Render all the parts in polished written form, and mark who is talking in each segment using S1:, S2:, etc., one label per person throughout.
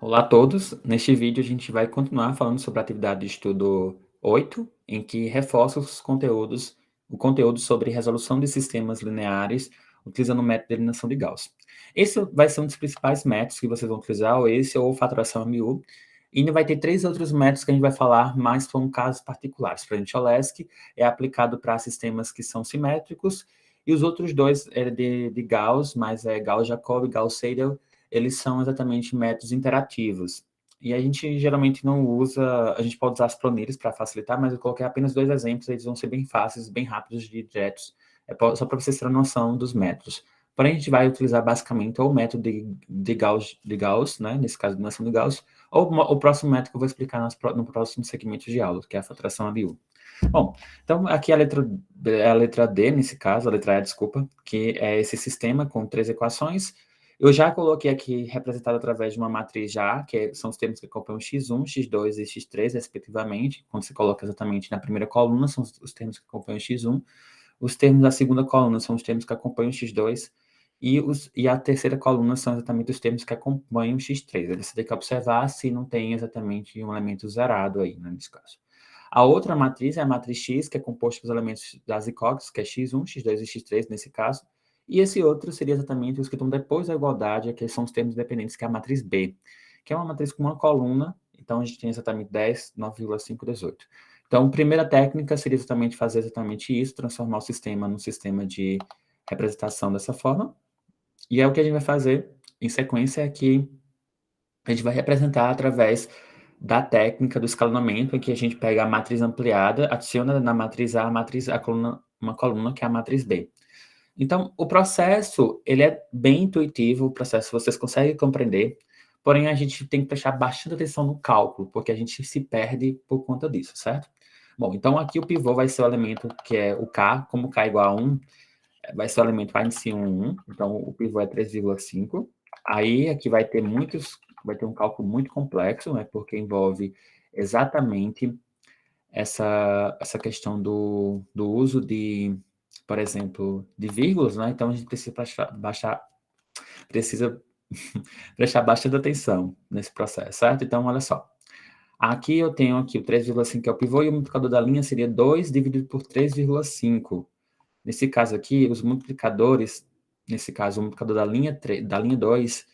S1: Olá a todos. Neste vídeo a gente vai continuar falando sobre a atividade de estudo 8, em que reforça o conteúdo sobre resolução de sistemas lineares utilizando o método de eliminação de Gauss. Esse vai ser um dos principais métodos que vocês vão utilizar, ou esse ou fatoração MU. E ainda vai ter três outros métodos que a gente vai falar, mas são casos particulares. Para a gente, Cholesky é aplicado para sistemas que são simétricos, e os outros dois é de Gauss, mas é Gauss-Jacobi, Gauss-Seidel, eles são exatamente métodos interativos. E a gente geralmente não usa, a gente pode usar as planilhas para facilitar, mas eu coloquei apenas dois exemplos, eles vão ser bem fáceis, bem rápidos e diretos, só para vocês terem noção dos métodos. Porém, a gente vai utilizar basicamente ou o método de Gauss, né, nesse caso, de eliminação de Gauss, ou o próximo método que eu vou explicar no próximo segmento de aula, que é a fatoração ABU. Bom, então aqui a letra D, nesse caso, a letra E, desculpa, que é esse sistema com três equações. Eu já coloquei aqui representado através de uma matriz já, são os termos que acompanham x1, x2 e x3, respectivamente. Quando você coloca exatamente na primeira coluna, são os termos que acompanham x1. Os termos da segunda coluna são os termos que acompanham x2. E a terceira coluna são exatamente os termos que acompanham x3. Aí você tem que observar se não tem exatamente um elemento zerado aí, né, nesse caso. A outra matriz é a matriz X, que é composta dos elementos das incógnitas, que é x1, x2 e x3, nesse caso. E esse outro seria exatamente os que estão depois da igualdade, que são os termos dependentes, que é a matriz B, que é uma matriz com uma coluna, então a gente tem exatamente 10, 9,5, 18. Então, a primeira técnica seria exatamente fazer exatamente isso, transformar o sistema num sistema de representação dessa forma. E é o que a gente vai fazer em sequência aqui. A gente vai representar através da técnica do escalonamento, em que a gente pega a matriz ampliada, adiciona na matriz A, uma coluna que é a matriz B. Então, o processo, ele é bem intuitivo, o processo vocês conseguem compreender, porém a gente tem que prestar bastante atenção no cálculo, porque a gente se perde por conta disso, certo? Bom, então aqui o pivô vai ser o elemento que é o K, como K é igual a 1, vai ser o elemento A em si 1, então o pivô é 3,5. Aí aqui vai ter um cálculo muito complexo, né, porque envolve exatamente essa questão do uso de, por exemplo, de vírgulas, né? Então a gente precisa precisa prestar bastante atenção nesse processo, certo? Então, olha só. Aqui eu tenho aqui o 3,5 que é o pivô, e o multiplicador da linha seria 2 dividido por 3,5. Nesse caso aqui, os multiplicadores, nesse caso, o multiplicador da linha 2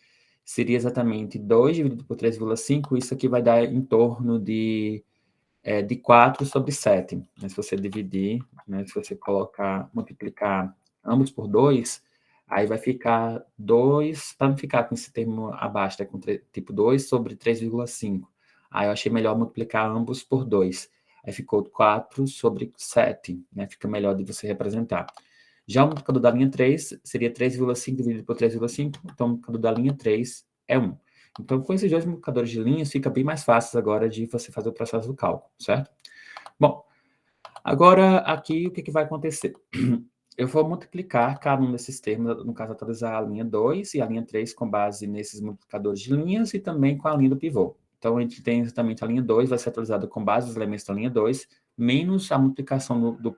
S1: seria exatamente 2 dividido por 3,5. Isso aqui vai dar em torno de 4 sobre 7. Né? Se você dividir, né, se você multiplicar ambos por 2, aí vai ficar 2, para não ficar com esse termo abaixo, né, com tipo 2 sobre 3,5. Aí eu achei melhor multiplicar ambos por 2. Aí ficou 4 sobre 7, né? Fica melhor de você representar. Já o multiplicador da linha 3 seria 3,5 dividido por 3,5, então o multiplicador da linha 3 é 1. Então, com esses dois multiplicadores de linhas, fica bem mais fácil agora de você fazer o processo do cálculo, certo? Bom, agora aqui o que vai acontecer? Eu vou multiplicar cada um desses termos, no caso, atualizar a linha 2 e a linha 3 com base nesses multiplicadores de linhas e também com a linha do pivô. Então, a gente tem exatamente a linha 2, vai ser atualizada com base nos elementos da linha 2, menos a multiplicação do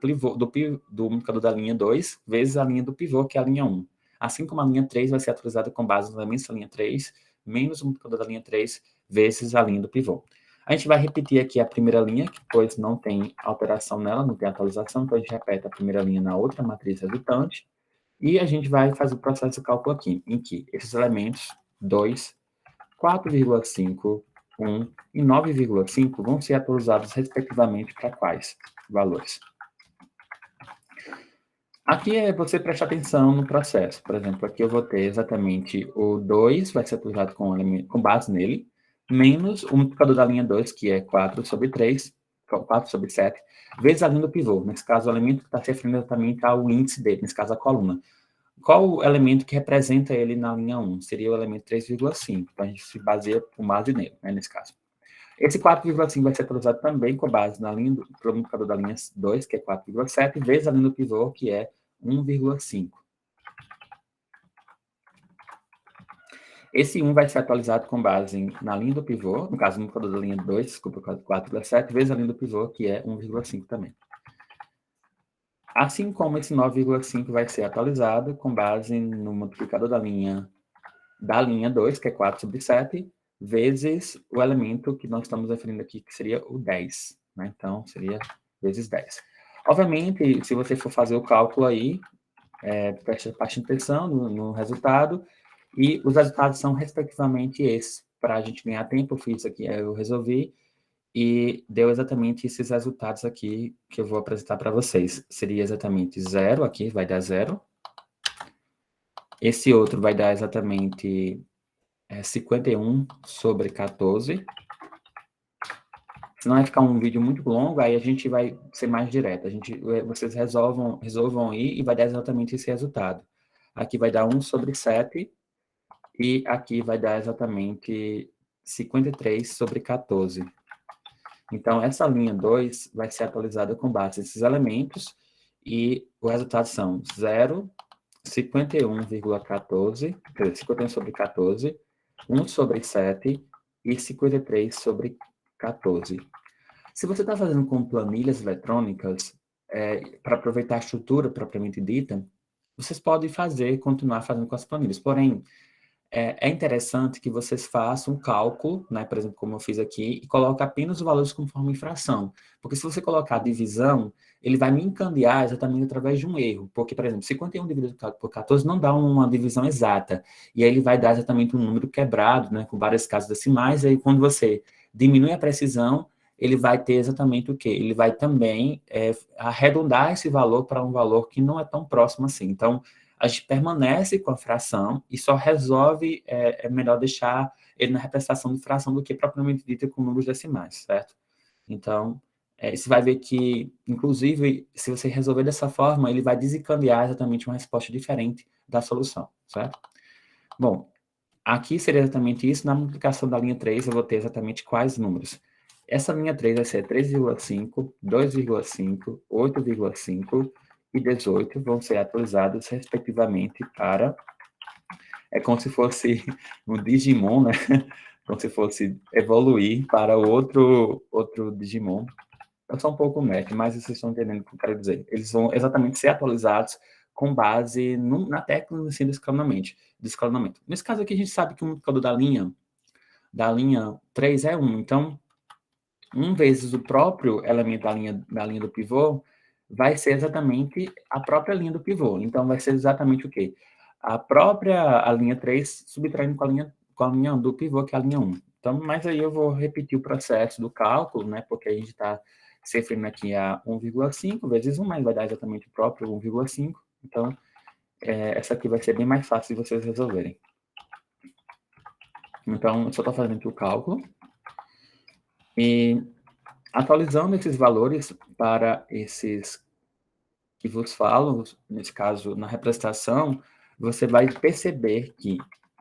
S1: multiplicador da linha 2, vezes a linha do pivô, que é a linha 1. Assim como a linha 3 vai ser atualizada com base nos elementos da linha 3, menos o multiplicador da linha 3, vezes a linha do pivô. A gente vai repetir aqui a primeira linha, que pois não tem alteração nela, não tem atualização, então a gente repete a primeira linha na outra matriz resultante, e a gente vai fazer o processo de cálculo aqui, em que esses elementos, 2, 4,5, 1 e 9,5 vão ser atualizados respectivamente para quais valores? Aqui é você prestar atenção no processo. Por exemplo, aqui eu vou ter exatamente o 2, vai ser atualizado com base nele, menos o multiplicador da linha 2, que é 4 sobre 3, 4 sobre 7, vezes a linha do pivô. Nesse caso, o elemento que está se referindo exatamente ao índice dele, nesse caso, a coluna. Qual o elemento que representa ele na linha 1? Seria o elemento 3,5. Então, a gente se baseia com base nele, né, nesse caso. Esse 4,5 vai ser atualizado também com base na linha do multiplicador da linha 2, que é 4,7, vezes a linha do pivô, que é 1,5. Esse 1 vai ser atualizado com base na linha do pivô, no caso, no multiplicador da linha 2, desculpa, 4,7, vezes a linha do pivô, que é 1,5 também. Assim como esse 9,5 vai ser atualizado com base no multiplicador da linha 2, que é 4 sobre 7, vezes o elemento que nós estamos referindo aqui, que seria o 10, né? Então, seria vezes 10. Obviamente, se você for fazer o cálculo aí, preste atenção no resultado, e os resultados são respectivamente esses. Para a gente ganhar tempo, eu fiz aqui, eu resolvi, e deu exatamente esses resultados aqui que eu vou apresentar para vocês. Seria exatamente 0, aqui vai dar 0. Esse outro vai dar exatamente 51 sobre 14. Senão vai ficar um vídeo muito longo, aí a gente vai ser mais direto. Vocês resolvam aí e vai dar exatamente esse resultado. Aqui vai dar 1 sobre 7 e aqui vai dar exatamente 53 sobre 14. Então, essa linha 2 vai ser atualizada com base nesses elementos e o resultado são 0, 51,14, quer dizer, 51 sobre 14, 1 sobre 7 e 53 sobre 14. Se você está fazendo com planilhas eletrônicas, para aproveitar a estrutura propriamente dita, vocês podem continuar fazendo com as planilhas. Porém, é interessante que vocês façam um cálculo, né, por exemplo, como eu fiz aqui, e coloque apenas os valores conforme fração. Porque se você colocar a divisão, ele vai me encandear exatamente através de um erro. Porque, por exemplo, 51 dividido por 14 não dá uma divisão exata. E aí ele vai dar exatamente um número quebrado, né, com várias casas decimais. E aí quando você diminui a precisão, ele vai ter exatamente o quê? Ele vai também arredondar esse valor para um valor que não é tão próximo assim. Então, a gente permanece com a fração e só resolve, é melhor deixar ele na representação de fração do que propriamente dita com números decimais, certo? Então, você vai ver que, inclusive, se você resolver dessa forma, ele vai desencadear exatamente uma resposta diferente da solução, certo? Bom, aqui seria exatamente isso. Na multiplicação da linha 3, eu vou ter exatamente quais números? Essa linha 3 vai ser 3,5, 2,5, 8,5 e 18 vão ser atualizados, respectivamente, para... É como se fosse um Digimon, né? Como se fosse evoluir para outro Digimon. Eu sou um pouco nerd, mas vocês estão entendendo o que eu quero dizer. Eles vão exatamente ser atualizados com base na tecnologia de escalonamento. Nesse caso aqui, a gente sabe que o multiplicador da linha 3 é 1. Então, 1 vezes o próprio elemento da linha do pivô vai ser exatamente a própria linha do pivô. Então, vai ser exatamente o quê? A linha 3 subtraindo com a linha do pivô, que é a linha 1. Então, mas aí eu vou repetir o processo do cálculo, né? Porque a gente está se referindo aqui a 1,5 vezes 1, mas vai dar exatamente o próprio 1,5. Então, essa aqui vai ser bem mais fácil de vocês resolverem. Então, eu só estou fazendo aqui o cálculo. E atualizando esses valores para esses que vos falo, nesse caso, na representação, você vai perceber que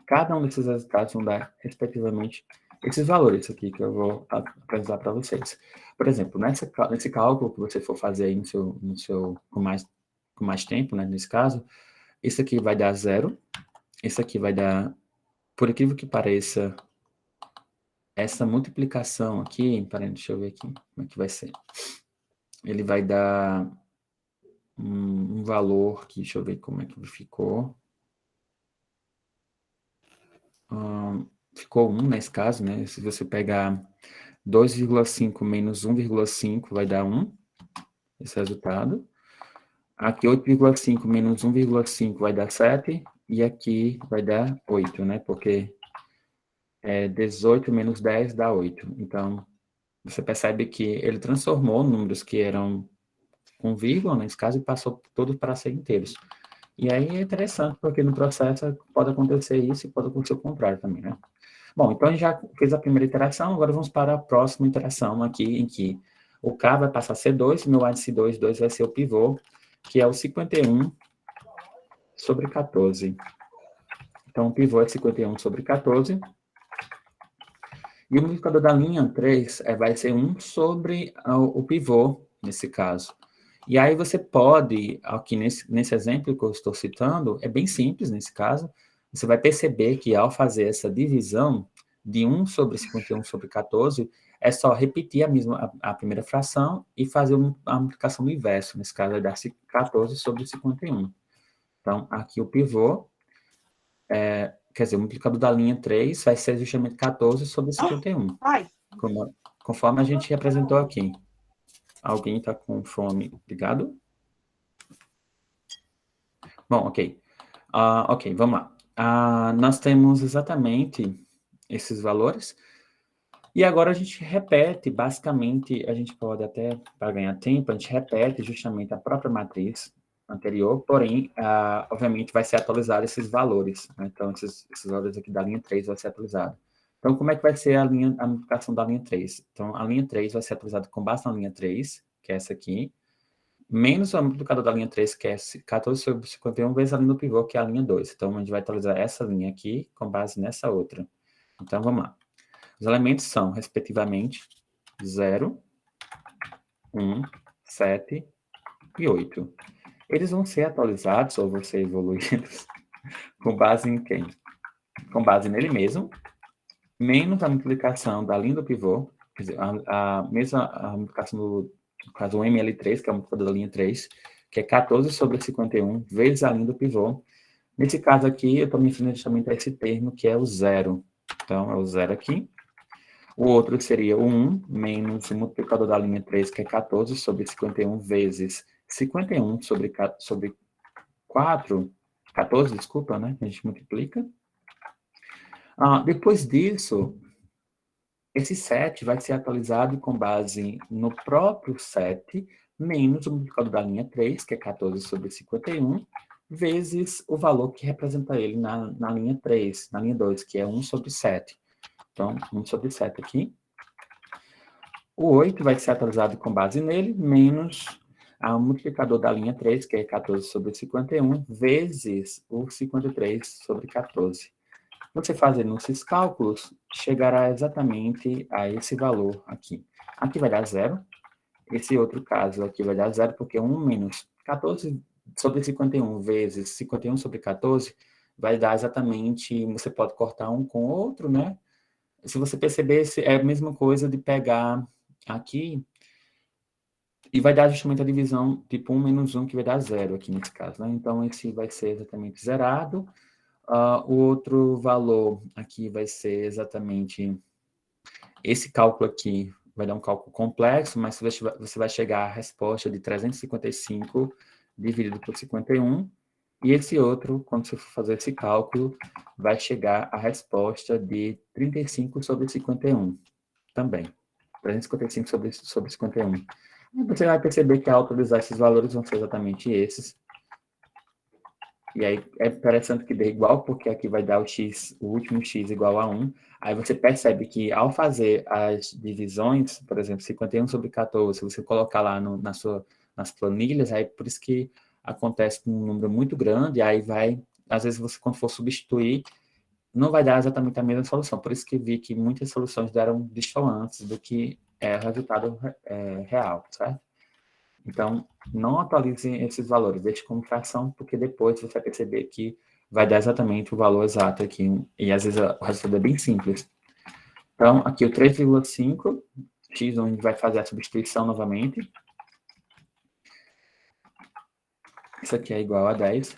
S1: cada um desses resultados vão dar, respectivamente, esses valores aqui que eu vou apresentar para vocês. Por exemplo, nesse cálculo que você for fazer aí com mais tempo, né, nesse caso, esse aqui vai dar 0, esse aqui vai dar, por incrível que pareça, essa multiplicação aqui, peraí, deixa eu ver aqui como é que vai ser. Ele vai dar um valor que, deixa eu ver como é que ficou. Ficou 1 nesse caso, né? Se você pegar 2,5 menos 1,5 vai dar 1, esse resultado. Aqui 8,5 menos 1,5 vai dar 7, e aqui vai dar 8, né? Porque 18 menos 10 dá 8. Então, você percebe que ele transformou números que eram com vírgula, nesse caso, e passou todos para ser inteiros. E aí é interessante, porque no processo pode acontecer isso e pode acontecer o contrário também, né? Bom, então a gente já fez a primeira iteração, agora vamos para a próxima iteração aqui, em que o K vai passar a ser 2, meu A de C2, 2 vai ser o pivô, que é o 51 sobre 14. Então, o pivô é 51 sobre 14. E o multiplicador da linha 3 vai ser 1 sobre o pivô, nesse caso. E aí você pode, aqui nesse exemplo que eu estou citando, é bem simples nesse caso, você vai perceber que ao fazer essa divisão de 1 sobre 51 sobre 14, é só repetir a primeira fração e fazer a multiplicação do inverso. Nesse caso, vai dar 14 sobre 51. Então, aqui o pivô, quer dizer, o multiplicador da linha 3 vai ser justamente 14 sobre 51, conforme a gente representou aqui. Alguém está com fome? Ligado? Bom, ok. Ok, vamos lá. Nós temos exatamente esses valores. E agora a gente repete, basicamente, a gente pode até, para ganhar tempo, a gente repete justamente a própria matriz anterior, porém, obviamente, vai ser atualizado esses valores, né? Então, esses valores aqui da linha 3 vai ser atualizado. Então, como é que vai ser a multiplicação da linha 3? Então, a linha 3 vai ser atualizada com base na linha 3, que é essa aqui, menos o multiplicador da linha 3, que é 14 sobre 51, vezes a linha do pivô, que é a linha 2. Então, a gente vai atualizar essa linha aqui com base nessa outra. Então, vamos lá. Os elementos são, respectivamente, 0, 1, 7 e 8. Eles vão ser atualizados, ou vão ser evoluídos, com base em quem? Com base nele mesmo, menos a multiplicação da linha do pivô, quer dizer, a mesma multiplicação no caso, o ML3, que é o multiplicador da linha 3, que é 14 sobre 51, vezes a linha do pivô. Nesse caso aqui, eu estou me referindo justamente a esse termo, que é o zero. Então, é o zero aqui. O outro seria o 1 menos o multiplicador da linha 3, que é 14 sobre 51, vezes 51 sobre 4, 14, desculpa, né? A gente multiplica. Depois disso, esse 7 vai ser atualizado com base no próprio 7, menos o multiplicador da linha 3, que é 14 sobre 51, vezes o valor que representa ele na linha 3, na linha 2, que é 1 sobre 7. Então, 1 sobre 7 aqui. O 8 vai ser atualizado com base nele, menos o multiplicador da linha 3, que é 14 sobre 51, vezes o 53 sobre 14. Você fazendo esses cálculos, chegará exatamente a esse valor aqui. Aqui vai dar zero. Esse outro caso aqui vai dar zero, porque 1 menos 14 sobre 51 vezes 51 sobre 14 vai dar exatamente, você pode cortar um com o outro, né? Se você perceber, é a mesma coisa de pegar aqui e vai dar justamente a divisão tipo 1 menos 1, que vai dar zero aqui nesse caso, né? Então, esse vai ser exatamente zerado. O outro valor aqui vai ser exatamente esse cálculo aqui, vai dar um cálculo complexo, mas você vai chegar à resposta de 355 dividido por 51, e esse outro, quando você for fazer esse cálculo, vai chegar à resposta de 35 sobre 51 também. 355 sobre 51. E você vai perceber que ao utilizar esses valores vão ser exatamente esses. E aí é interessante que dê igual, porque aqui vai dar o último x igual a 1. Aí você percebe que ao fazer as divisões, por exemplo, 51 sobre 14, se você colocar lá nas planilhas, aí por isso que acontece com um número muito grande, aí vai, às vezes você quando for substituir, não vai dar exatamente a mesma solução. Por isso que vi que muitas soluções deram distoantes do que é o resultado real, certo? Então, não atualize esses valores, deixe como fração, porque depois você vai perceber que vai dar exatamente o valor exato aqui. E às vezes o resultado é bem simples. Então, aqui o 3,5, x, onde a gente vai fazer a substituição novamente. Isso aqui é igual a 10.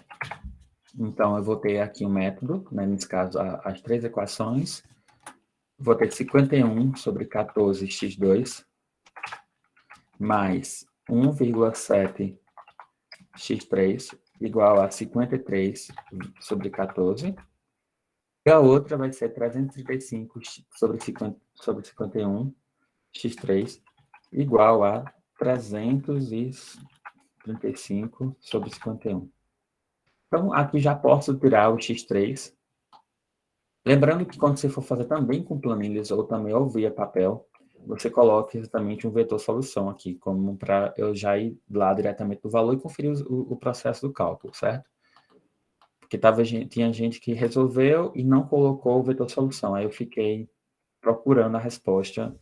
S1: Então, eu vou ter aqui um método, né, nesse caso, as três equações. Vou ter 51 sobre 14x2, mais 1,7 x3 igual a 53 sobre 14. E a outra vai ser 335 sobre 51 x3 igual a 335 sobre 51. Então, aqui já posso tirar o x3. Lembrando que quando você for fazer também com planilhas ou também ou via papel, você coloca exatamente um vetor solução aqui, como para eu já ir lá diretamente do valor e conferir o processo do cálculo, certo? Porque tinha gente que resolveu e não colocou o vetor solução. Aí eu fiquei procurando a resposta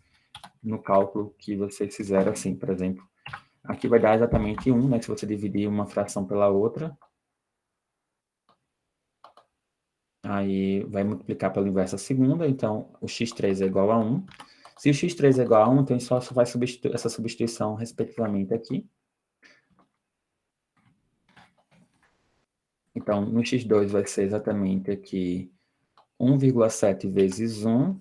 S1: no cálculo que vocês fizeram assim, por exemplo. Aqui vai dar exatamente 1, né? Se você dividir uma fração pela outra. Aí vai multiplicar pelo inverso a segunda, então o x3 é igual a 1. Se o x3 é igual a 1, então só vai substituir essa substituição respectivamente aqui. Então, no x2 vai ser exatamente aqui 1,7 vezes 1.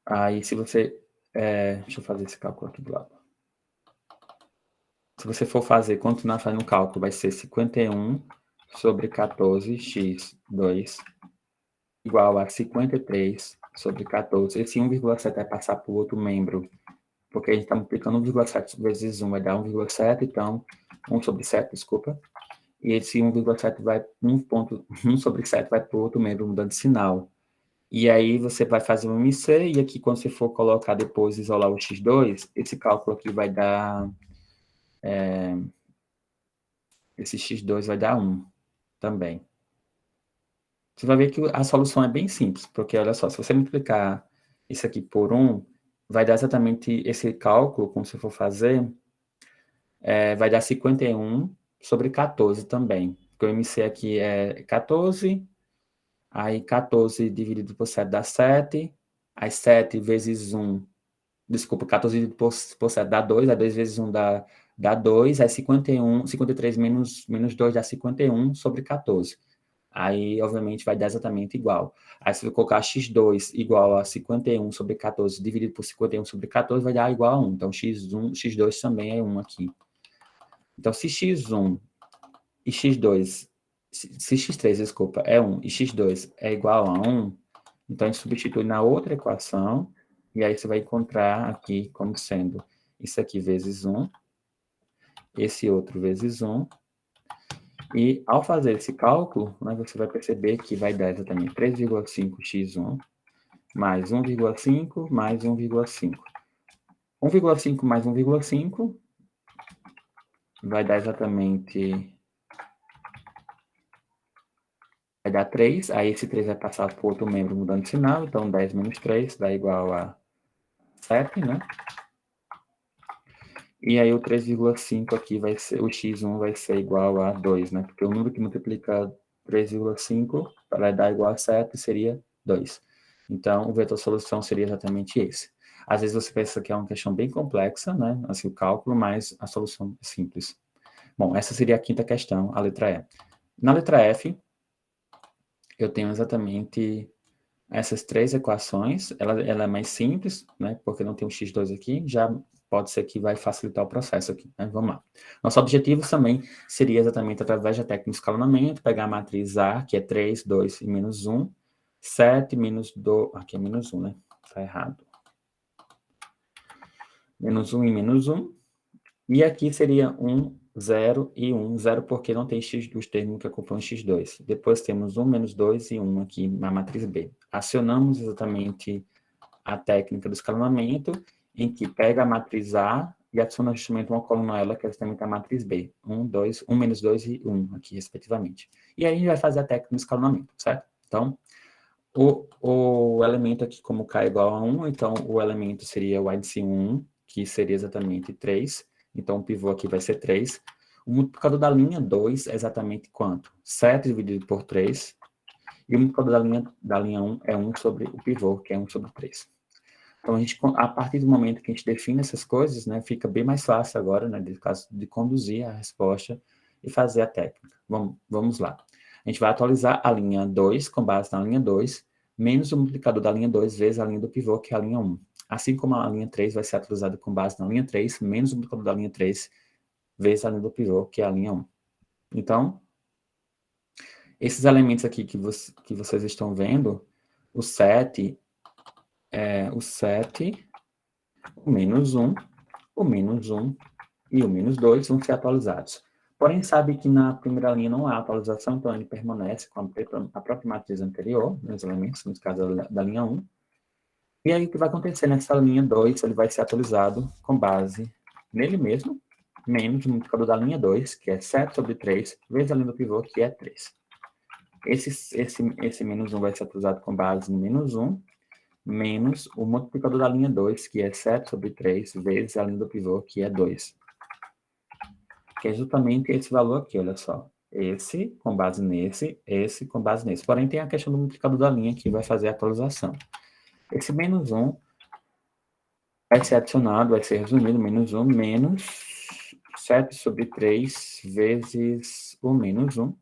S1: Aí, se você... deixa eu fazer esse cálculo aqui do lado. Se você for fazer, continuar fazendo o cálculo, vai ser 51 sobre 14x2 igual a 53 sobre 14. Esse 1,7 vai passar para o outro membro, porque a gente está multiplicando 1,7 vezes 1, vai dar 1,7, então 1 sobre 7, desculpa. E esse 1,7 vai, 1 sobre 7 vai para o outro membro, mudando de sinal. E aí você vai fazer um MC, e aqui quando você for colocar depois, isolar o x2, esse cálculo aqui vai dar... esse x2 vai dar 1 também. Você vai ver que a solução é bem simples, porque olha só, se você multiplicar isso aqui por 1, vai dar exatamente esse cálculo, como se for fazer, vai dar 51 sobre 14 também. Porque o MC aqui é 14, aí 14 dividido por 7 dá 7, aí 7 vezes 1, desculpa, 14 dividido por 7 dá 2, aí 2 vezes 1 dá 2, aí 53 menos 2 dá 51 sobre 14. Aí, obviamente, vai dar exatamente igual. Aí, se eu colocar x2 igual a 51 sobre 14 dividido por 51 sobre 14, vai dar igual a 1. Então, x2 também é 1 aqui. Então, se x1 e x2, se x3, desculpa, é 1 e x2 é igual a 1, então a gente substitui na outra equação, e aí você vai encontrar aqui como sendo isso aqui vezes 1, esse outro vezes 1, e ao fazer esse cálculo, né, você vai perceber que vai dar exatamente 3,5x1 mais 1,5 mais 1,5. 1,5 mais 1,5 vai dar exatamente... vai dar 3, aí esse 3 vai passar para o outro membro mudando de sinal, então 10 menos 3 dá igual a 7, né? E aí o 3,5 aqui vai ser, o x1 vai ser igual a 2, né? Porque o número que multiplica 3,5 para dar igual a 7 seria 2. Então, o vetor solução seria exatamente esse. Às vezes você pensa que é uma questão bem complexa, né? Assim, o cálculo, mas a solução é simples. Bom, essa seria a quinta questão, a letra E. Na letra F, eu tenho exatamente essas três equações. Ela é mais simples, né? Porque não tem um x2 aqui, já pode ser que vai facilitar o processo aqui, né? Vamos lá. Nosso objetivo também seria exatamente, através da técnica de escalonamento, pegar a matriz A, que é 3, 2 e menos 1, 7 menos 2, aqui é menos 1, né? Está errado. Menos 1 e menos 1. E aqui seria 1, 0 e 1. 0 porque não tem x dos termos que acompanham x2. Depois temos 1, menos 2 e 1 aqui na matriz B. Acionamos exatamente a técnica do escalonamento, em que pega a matriz A e adiciona justamente uma coluna a ela, que é justamente a matriz B. 1, 2, 1 menos 2 e 1 aqui, respectivamente. E aí a gente vai fazer a técnica do escalonamento, certo? Então, o elemento aqui, como K é igual a 1, então o elemento seria o índice 1, que seria exatamente 3. Então, o pivô aqui vai ser 3. O multiplicador da linha 2 é exatamente quanto? 7 dividido por 3. E o multiplicador da linha 1 é 1 sobre o pivô, que é 1 sobre 3. Então, a partir do momento que a gente define essas coisas, né, fica bem mais fácil agora, né, de conduzir a resposta e fazer a técnica. Vamos lá. A gente vai atualizar a linha 2, com base na linha 2, menos o multiplicador da linha 2 vezes a linha do pivô, que é a linha 1. Assim como a linha 3 vai ser atualizada com base na linha 3, menos o multiplicador da linha 3 vezes a linha do pivô, que é a linha 1. Então, esses elementos aqui que vocês estão vendo, o 7, o menos 1, o menos 1 e o menos 2 vão ser atualizados. Porém, sabe que na primeira linha não há atualização, então ele permanece com a própria matriz anterior, nos elementos, no caso da linha 1. E aí o que vai acontecer nessa linha 2, ele vai ser atualizado com base nele mesmo, menos o multiplicador da linha 2, que é 7 sobre 3, vezes a linha do pivô, que é 3. Esse menos 1 vai ser atualizado com base no menos 1, menos o multiplicador da linha 2, que é 7 sobre 3, vezes a linha do pivô, que é 2. Que é justamente esse valor aqui, olha só. Esse com base nesse, esse com base nesse. Porém, tem a questão do multiplicador da linha que vai fazer a atualização. Esse menos 1 vai ser adicionado, vai ser resumido, menos 1 menos 7 sobre 3 vezes o menos 1,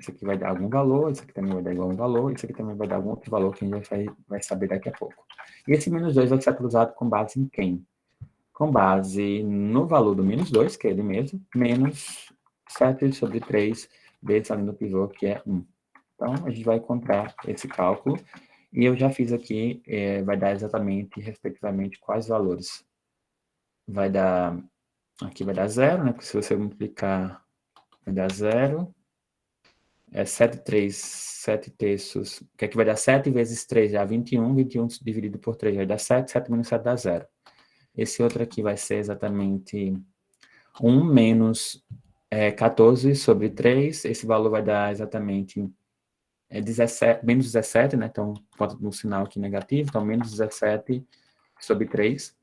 S1: Isso aqui vai dar algum valor, isso aqui também vai dar igual um valor, isso aqui também vai dar algum outro valor que a gente vai saber daqui a pouco. E esse menos 2 vai ser atualizado com base em quem? Com base no valor do menos 2, que é ele mesmo, menos 7 sobre 3 vezes a linha do pivô, que é 1. Então, a gente vai encontrar esse cálculo, e eu já fiz aqui, vai dar exatamente, respectivamente, quais valores. Vai dar, aqui vai dar 0, né? Porque se você multiplicar, vai dar 0. 7 terços, que aqui vai dar 7 vezes 3, já 21, 21 dividido por 3 vai dar 7, 7 menos 7 dá 0. Esse outro aqui vai ser exatamente 1 menos 14 sobre 3, esse valor vai dar exatamente 17, menos 17, né? Então, bota no sinal aqui negativo, então menos 17 sobre 3.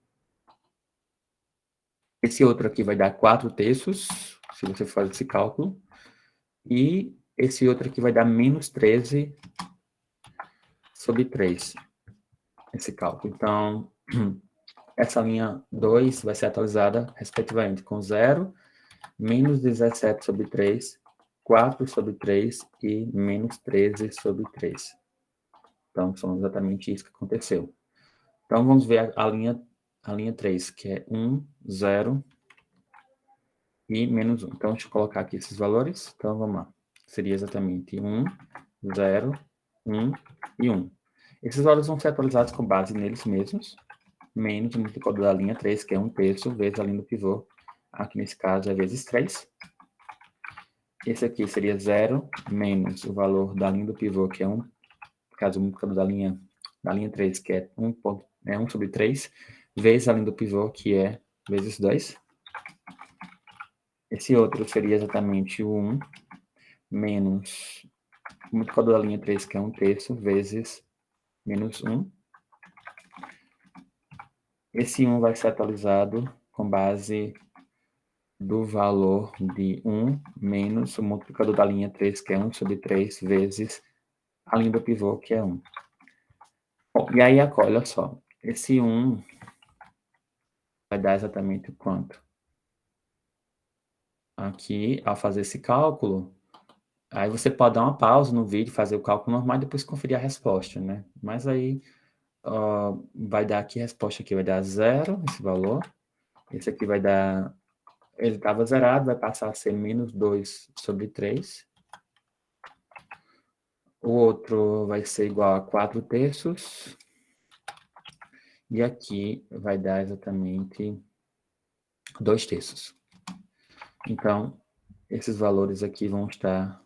S1: Esse outro aqui vai dar 4 terços, se você faz esse cálculo. E esse outro aqui vai dar menos 13 sobre 3, esse cálculo. Então, essa linha 2 vai ser atualizada, respectivamente, com 0, menos 17 sobre 3, 4 sobre 3 e menos 13 sobre 3. Então, são exatamente isso que aconteceu. Então, vamos ver a linha 3, que é 1, 0 e menos 1. Então, deixa eu colocar aqui esses valores. Então, vamos lá. Seria exatamente 1, 0, 1 e 1. Esses valores vão ser atualizados com base neles mesmos, menos o multiplicador da linha 3, que é 1 terço, vezes a linha do pivô. Aqui, nesse caso, é vezes 3. Esse aqui seria 0, menos o valor da linha do pivô, que é 1, no caso, o multiplicador da linha 3, que é 1 sobre 3, vezes a linha do pivô, que é vezes 2. Esse outro seria exatamente o 1, menos o multiplicador da linha 3, que é 1 terço, vezes menos 1. Esse 1 vai ser atualizado com base do valor de 1 menos o multiplicador da linha 3, que é 1 sobre 3, vezes a linha do pivô, que é 1. Bom, e aí, olha só, esse 1 vai dar exatamente o quanto? Aqui, ao fazer esse cálculo, aí você pode dar uma pausa no vídeo, fazer o cálculo normal e depois conferir a resposta, né? Mas aí, vai dar aqui a resposta aqui, vai dar 0, esse valor. Esse aqui vai dar, ele estava zerado, vai passar a ser menos 2 sobre 3. O outro vai ser igual a 4 terços. E aqui vai dar exatamente 2 terços. Então, esses valores aqui vão estar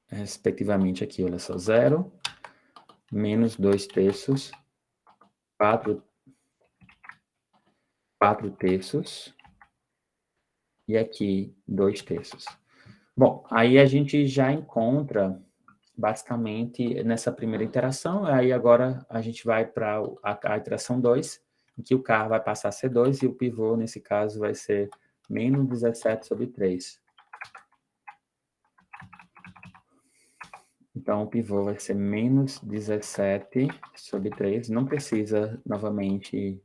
S1: respectivamente aqui, olha só, 0, menos 2 terços, 4 terços, e aqui 2 terços. Bom, aí a gente já encontra, basicamente, nessa primeira interação, aí agora a gente vai para a interação 2, em que o K vai passar a ser 2 e o pivô, nesse caso, vai ser menos 17 sobre 3. Então, o pivô vai ser menos 17 sobre 3. Não precisa, novamente,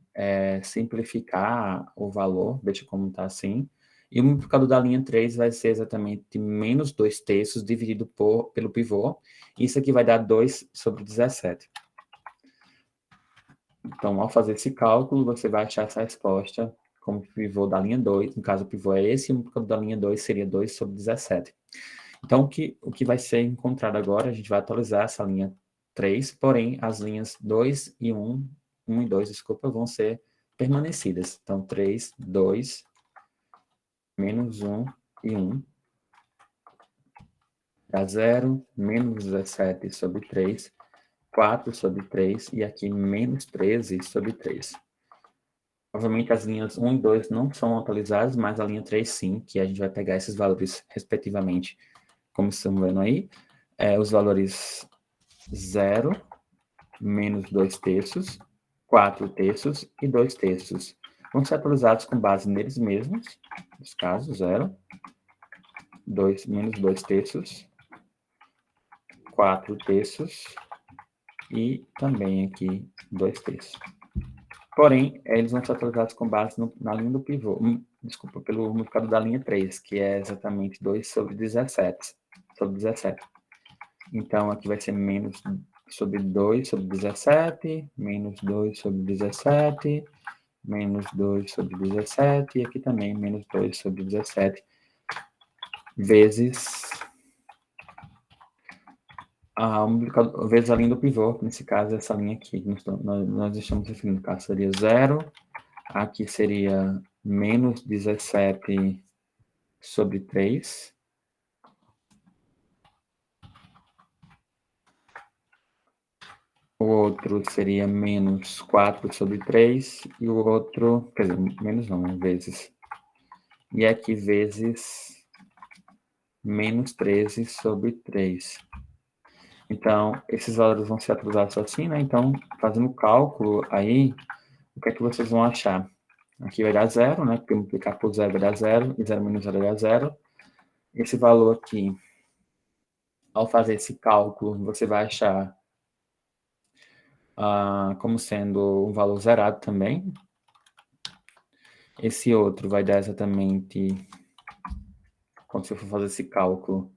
S1: simplificar o valor, deixa como está assim. E o multiplicador da linha 3 vai ser exatamente menos 2 terços dividido pelo pivô. Isso aqui vai dar 2 sobre 17. Então, ao fazer esse cálculo, você vai achar essa resposta como pivô da linha 2. No caso, o pivô é esse, e o multiplicador da linha 2 seria 2 sobre 17. Então, o que vai ser encontrado agora, a gente vai atualizar essa linha 3, porém, as linhas 2 e 1, 1 e 2, desculpa, vão ser permanecidas. Então, 3, 2, menos 1 e 1, dá 0, menos 17 sobre 3, 4 sobre 3, e aqui menos 13 sobre 3. Obviamente, as linhas 1 e 2 não são atualizadas, mas a linha 3 sim, que a gente vai pegar esses valores, respectivamente, como estamos vendo aí, os valores 0, menos 2 terços, 4 terços e 2 terços. Vão ser atualizados com base neles mesmos, nesse caso, 0, 2, menos 2 terços, 4 terços e também aqui 2 terços. Porém, eles vão ser atualizados com base na linha do pivô. Desculpa, pelo multiplicador da linha 3, que é exatamente 2 sobre 17. Então, aqui vai ser menos sobre 2 sobre 17, menos 2 sobre 17, menos 2 sobre 17, e aqui também menos 2 sobre 17, vezes vezes a linha do pivô, nesse caso, essa linha aqui, nós estamos referindo, no caso, seria 0, aqui seria menos 17 sobre 3, o outro seria menos 4 sobre 3, e o outro, quer dizer, menos não, vezes. E aqui vezes menos 13 sobre 3. Então, esses valores vão ser atualizados assim, né? Então, fazendo o cálculo aí, o que é que vocês vão achar? Aqui vai dar 0, né? Porque multiplicar por 0 vai dar 0, e 0 menos 0 vai dar 0. Esse valor aqui, ao fazer esse cálculo, você vai achar como sendo um valor zerado também. Esse outro vai dar exatamente, quando você for fazer esse cálculo,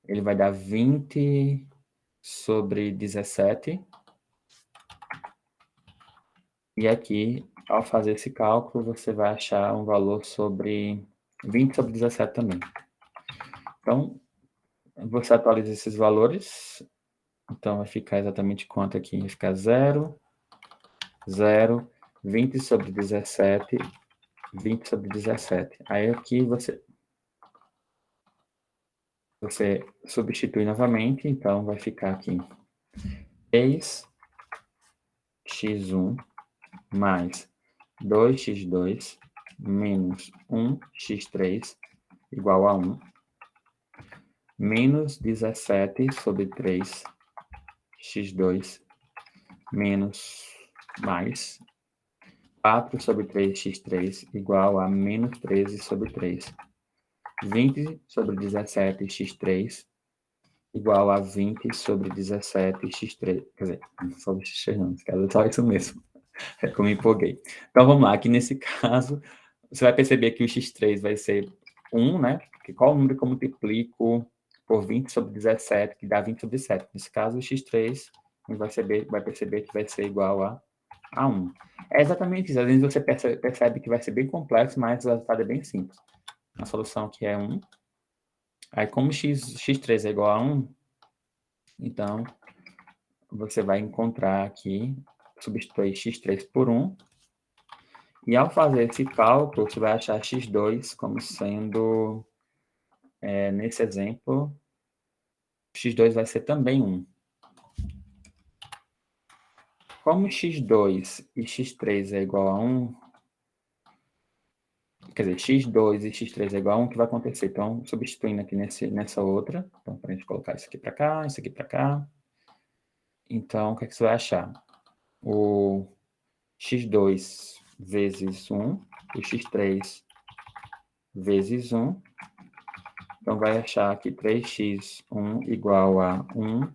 S1: ele vai dar 20 sobre 17. E aqui, ao fazer esse cálculo, você vai achar um valor sobre 20 sobre 17 também. Então, você atualiza esses valores. Então, vai ficar exatamente quanto aqui? Vai ficar 0, 0, 20 sobre 17, 20 sobre 17. Aí aqui você substitui novamente, então vai ficar aqui 3x1 mais 2x2 menos 1x3 igual a 1, menos 17 sobre 3, x2, menos mais 4 sobre 3, x3, igual a menos 13 sobre 3. 20 sobre 17, x3, igual a 20 sobre 17, x3. Quer dizer, sobre x3 não, é só isso mesmo. É que eu me empolguei. Então, vamos lá. Aqui nesse caso, você vai perceber que o x3 vai ser 1, né? Porque qual o número que eu multiplico por 20 sobre 17, que dá 20 sobre 7? Nesse caso, o x3 vai perceber que vai ser igual a 1. É exatamente isso. Às vezes você percebe que vai ser bem complexo, mas o resultado é bem simples. A solução aqui é 1. Aí, como x3 é igual a 1, então, você vai encontrar aqui, substituir x3 por 1, e ao fazer esse cálculo, você vai achar x2 como sendo, nesse exemplo, x2 vai ser também 1. Como x2 e x3 é igual a 1, quer dizer, x2 e x3 é igual a 1, o que vai acontecer? Então, substituindo aqui nessa outra, então, para a gente colocar isso aqui para cá, isso aqui para cá. Então, o que é que você vai achar? O x2 vezes 1, o x3 vezes 1. Então, vai achar aqui 3x1 igual a 1.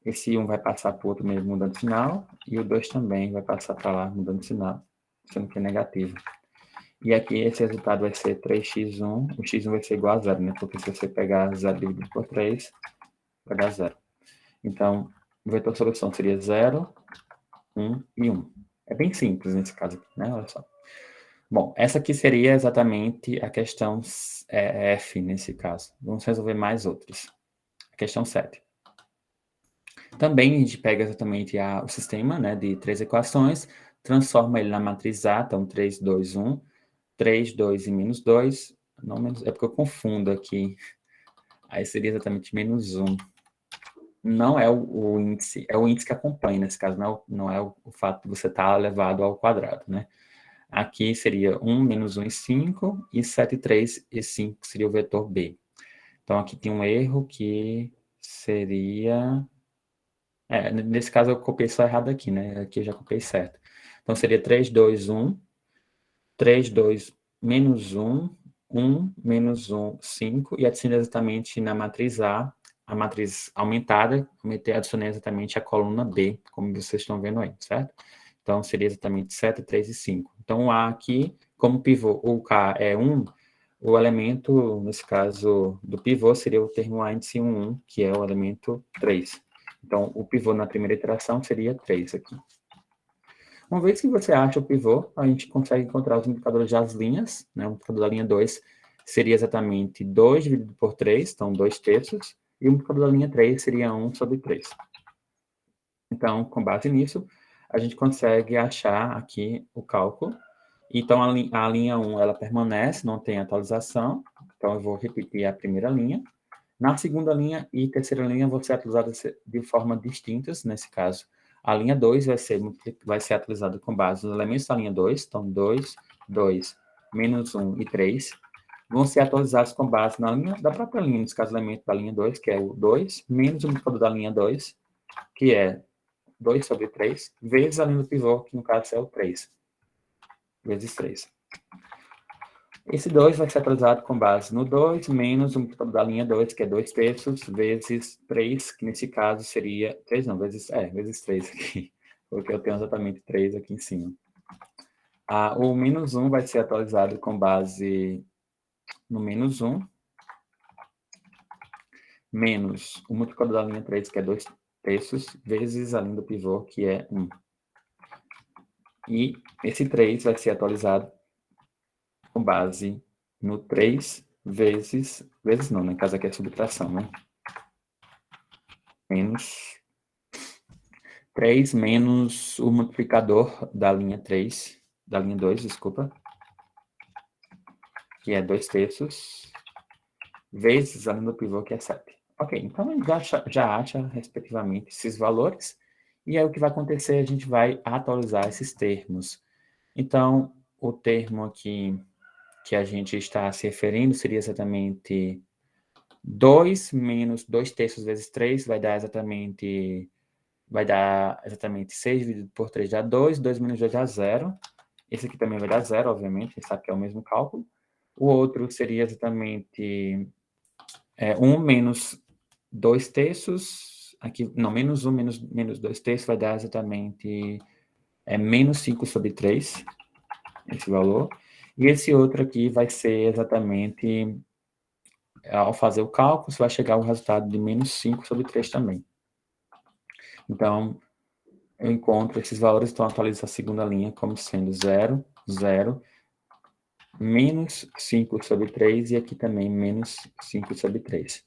S1: Esse 1 vai passar para o outro meio mudando sinal, e o 2 também vai passar para lá mudando sinal, sendo que é negativo. E aqui esse resultado vai ser 3x1, o x1 vai ser igual a 0, né? Porque se você pegar 0 dividido por 3, vai dar 0. Então, o vetor solução seria 0, 1 e 1. É bem simples nesse caso aqui, né? Olha só. Bom, essa aqui seria exatamente a questão F nesse caso. Vamos resolver mais outras. A questão 7. Também a gente pega exatamente o sistema, né, de 3 equações, transforma ele na matriz A, então 3, 2, 1, 3, 2 e menos 2, não menos, é porque eu confundo aqui, aí seria exatamente menos 1. Não é o índice, é o índice que acompanha, nesse caso, não é o fato de você estar elevado ao quadrado, né? Aqui seria 1, menos 1 e 5, e 7, 3 e 5 seria o vetor B. Então, aqui tem um erro que seria... nesse caso eu copiei só errado aqui, né? Aqui eu já copiei certo. Então, seria 3, 2, 1, 3, 2, menos 1, 1, menos 1, 5, e adicionei exatamente na matriz A matriz aumentada, adicionei exatamente a coluna B, como vocês estão vendo aí, certo? Então, seria exatamente 7, 3 e 5. Então, o A aqui, como pivô, o K é 1, o elemento, nesse caso, do pivô seria o termo A índice 1, 1, que é o elemento 3. Então, o pivô na primeira iteração seria 3 aqui. Uma vez que você acha o pivô, a gente consegue encontrar os multiplicadores das linhas, né? O multiplicador da linha 2 seria exatamente 2 dividido por 3, então 2 terços, e o multiplicador da linha 3 seria 1 sobre 3. Então, com base nisso, a gente consegue achar aqui o cálculo. Então, a linha 1, ela permanece, não tem atualização. Então, eu vou repetir a primeira linha. Na segunda linha e terceira linha vão ser atualizadas de forma distintas, nesse caso. A linha 2 vai ser atualizada com base nos elementos da linha 2, então 2, 2, menos 1 e 3, vão ser atualizados com base na linha da própria linha, nesse caso, o elemento da linha 2, que é o 2, menos o multiplicador da linha 2, que é 2 sobre 3, vezes a linha do pivô, que no caso é o 3, vezes 3. Esse 2 vai ser atualizado com base no 2, menos o multiplicador da linha 2, que é 2 terços, vezes 3, que nesse caso seria... 3 não, vezes 3 aqui, porque eu tenho exatamente 3 aqui em cima. O menos 1 vai ser atualizado com base no menos 1, menos o multiplicador da linha 3, que é 2 terços, vezes a linha do pivô, que é 1. E esse 3 vai ser atualizado com base no 3 vezes não, no caso aqui é subtração, né? Menos 3 menos o multiplicador da linha 3, da linha 2, desculpa, que é 2 terços, vezes a linha do pivô, que é 7. Ok, então a gente já acha, respectivamente, esses valores, e aí o que vai acontecer, a gente vai atualizar esses termos. Então, o termo aqui que a gente está se referindo seria exatamente 2 menos 2 terços vezes 3, vai dar exatamente 6 dividido por 3 dá 2, 2 menos 2 dá 0. Esse aqui também vai dar 0, obviamente, a gente sabe que é o mesmo cálculo. O outro seria exatamente 1 menos 2 terços, aqui, não, menos 1 menos 2 terços vai dar exatamente menos 5 sobre 3, esse valor. E esse outro aqui vai ser exatamente, ao fazer o cálculo, você vai chegar ao resultado de menos 5 sobre 3 também. Então, eu encontro esses valores, então atualizo a segunda linha como sendo 0, 0, menos 5 sobre 3, e aqui também menos 5 sobre 3.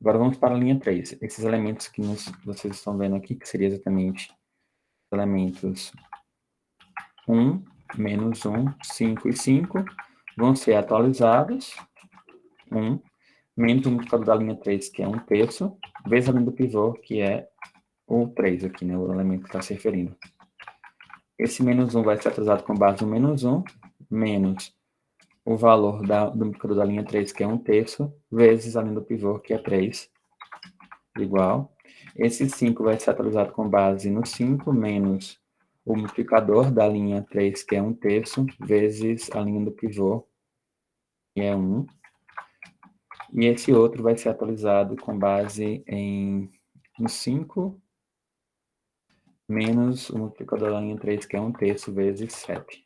S1: Agora vamos para a linha 3. Esses elementos que vocês estão vendo aqui, que seria exatamente elementos 1, menos 1, 5 e 5, vão ser atualizados. 1, menos o multiplicador da linha 3, que é 1 terço, vezes a linha do pivô, que é o 3 aqui, né, o elemento que está se referindo. Esse menos 1 vai ser atualizado com base no menos 1, menos o valor do multiplicador da linha 3, que é 1 terço, vezes a linha do pivô, que é 3, igual. Esse 5 vai ser atualizado com base no 5, menos o multiplicador da linha 3, que é 1 terço, vezes a linha do pivô, que é 1. E esse outro vai ser atualizado com base no 5, menos o multiplicador da linha 3, que é 1 terço, vezes 7.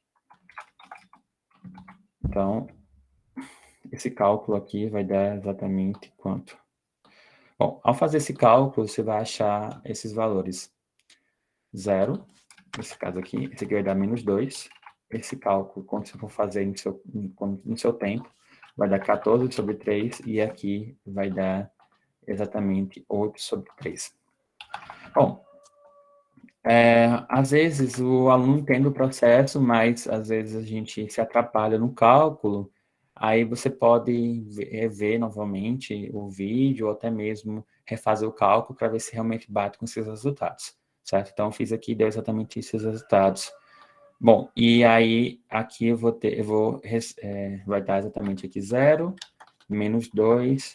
S1: Então, esse cálculo aqui vai dar exatamente quanto? Bom, ao fazer esse cálculo, você vai achar esses valores. 0, nesse caso aqui, esse aqui vai dar menos 2. Esse cálculo, quando você for fazer no seu tempo, vai dar 14 sobre 3, e aqui vai dar exatamente 8 sobre 3. Bom, às vezes o aluno entende o processo, mas às vezes a gente se atrapalha no cálculo, aí você pode rever novamente o vídeo, ou até mesmo refazer o cálculo para ver se realmente bate com esses resultados, certo? Então, eu fiz aqui, deu exatamente esses resultados. Bom, e aí, aqui vai dar exatamente aqui 0, menos 2,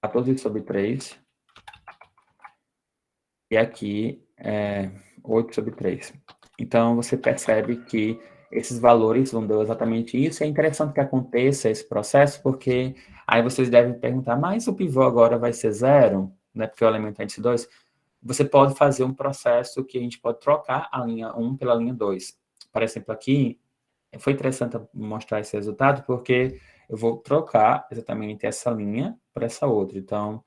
S1: 14 sobre 3, e aqui 8 sobre 3. Então, você percebe que esses valores vão dar exatamente isso. É interessante que aconteça esse processo, porque aí vocês devem perguntar, mas o pivô agora vai ser 0, né, porque o elemento é índice 2? você pode fazer um processo que a gente pode trocar a linha 1 pela linha 2. Por exemplo, aqui, foi interessante mostrar esse resultado, porque eu vou trocar exatamente essa linha por essa outra. Então,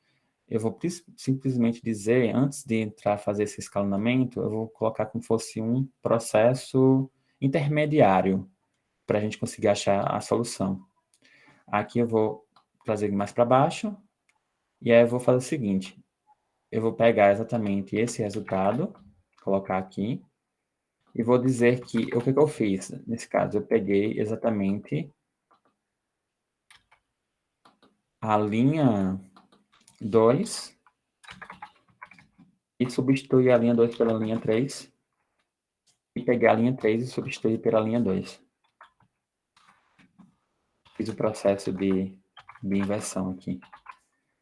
S1: eu vou simplesmente dizer, antes de entrar a fazer esse escalonamento, eu vou colocar como fosse um processo intermediário, para a gente conseguir achar a solução. Aqui eu vou trazer mais para baixo, e aí eu vou fazer o seguinte, eu vou pegar exatamente esse resultado, colocar aqui, e vou dizer que o que eu fiz? Nesse caso, eu peguei exatamente a linha 2 e substitui a linha 2 pela linha 3, e peguei a linha 3 e substituir pela linha 2. Fiz o processo de inversão aqui.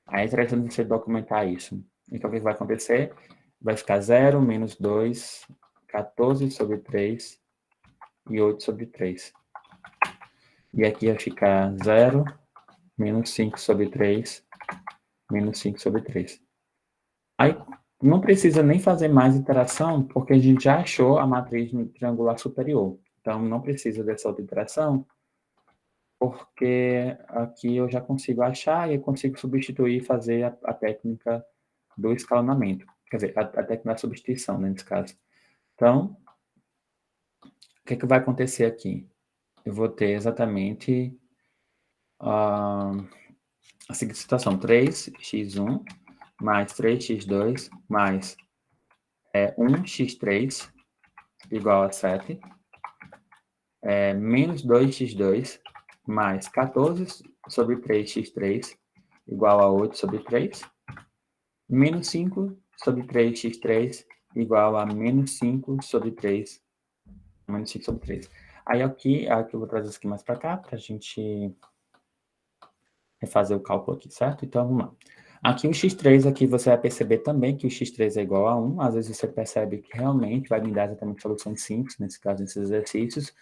S1: Aí é interessante você documentar isso. Então, o que vai acontecer? Vai ficar 0 menos 2, 14 sobre 3 e 8 sobre 3. E aqui vai ficar 0 menos 5 sobre 3, menos 5 sobre 3. Aí, não precisa nem fazer mais iteração, porque a gente já achou a matriz triangular superior. Então, não precisa dessa outra iteração, porque aqui eu já consigo achar e eu consigo substituir e fazer a técnica do escalonamento. Quer dizer, a técnica da substituição, né, nesse caso. Então, o que é que vai acontecer aqui? Eu vou ter exatamente a seguinte situação: 3x1 mais 3x2 mais 1x3 igual a 7, menos 2x2 mais 14 sobre 3x3 igual a 8 sobre 3, menos 5 sobre 3x3 igual a menos 5 sobre 3, menos 5 sobre 3. Aí aqui eu vou trazer isso aqui mais para cá, para a gente refazer o cálculo aqui, certo? Então, vamos lá. Aqui o x3, aqui você vai perceber também que o x3 é igual a 1. Às vezes você percebe que realmente vai me dar exatamente soluções simples, nesse caso, nesses exercícios.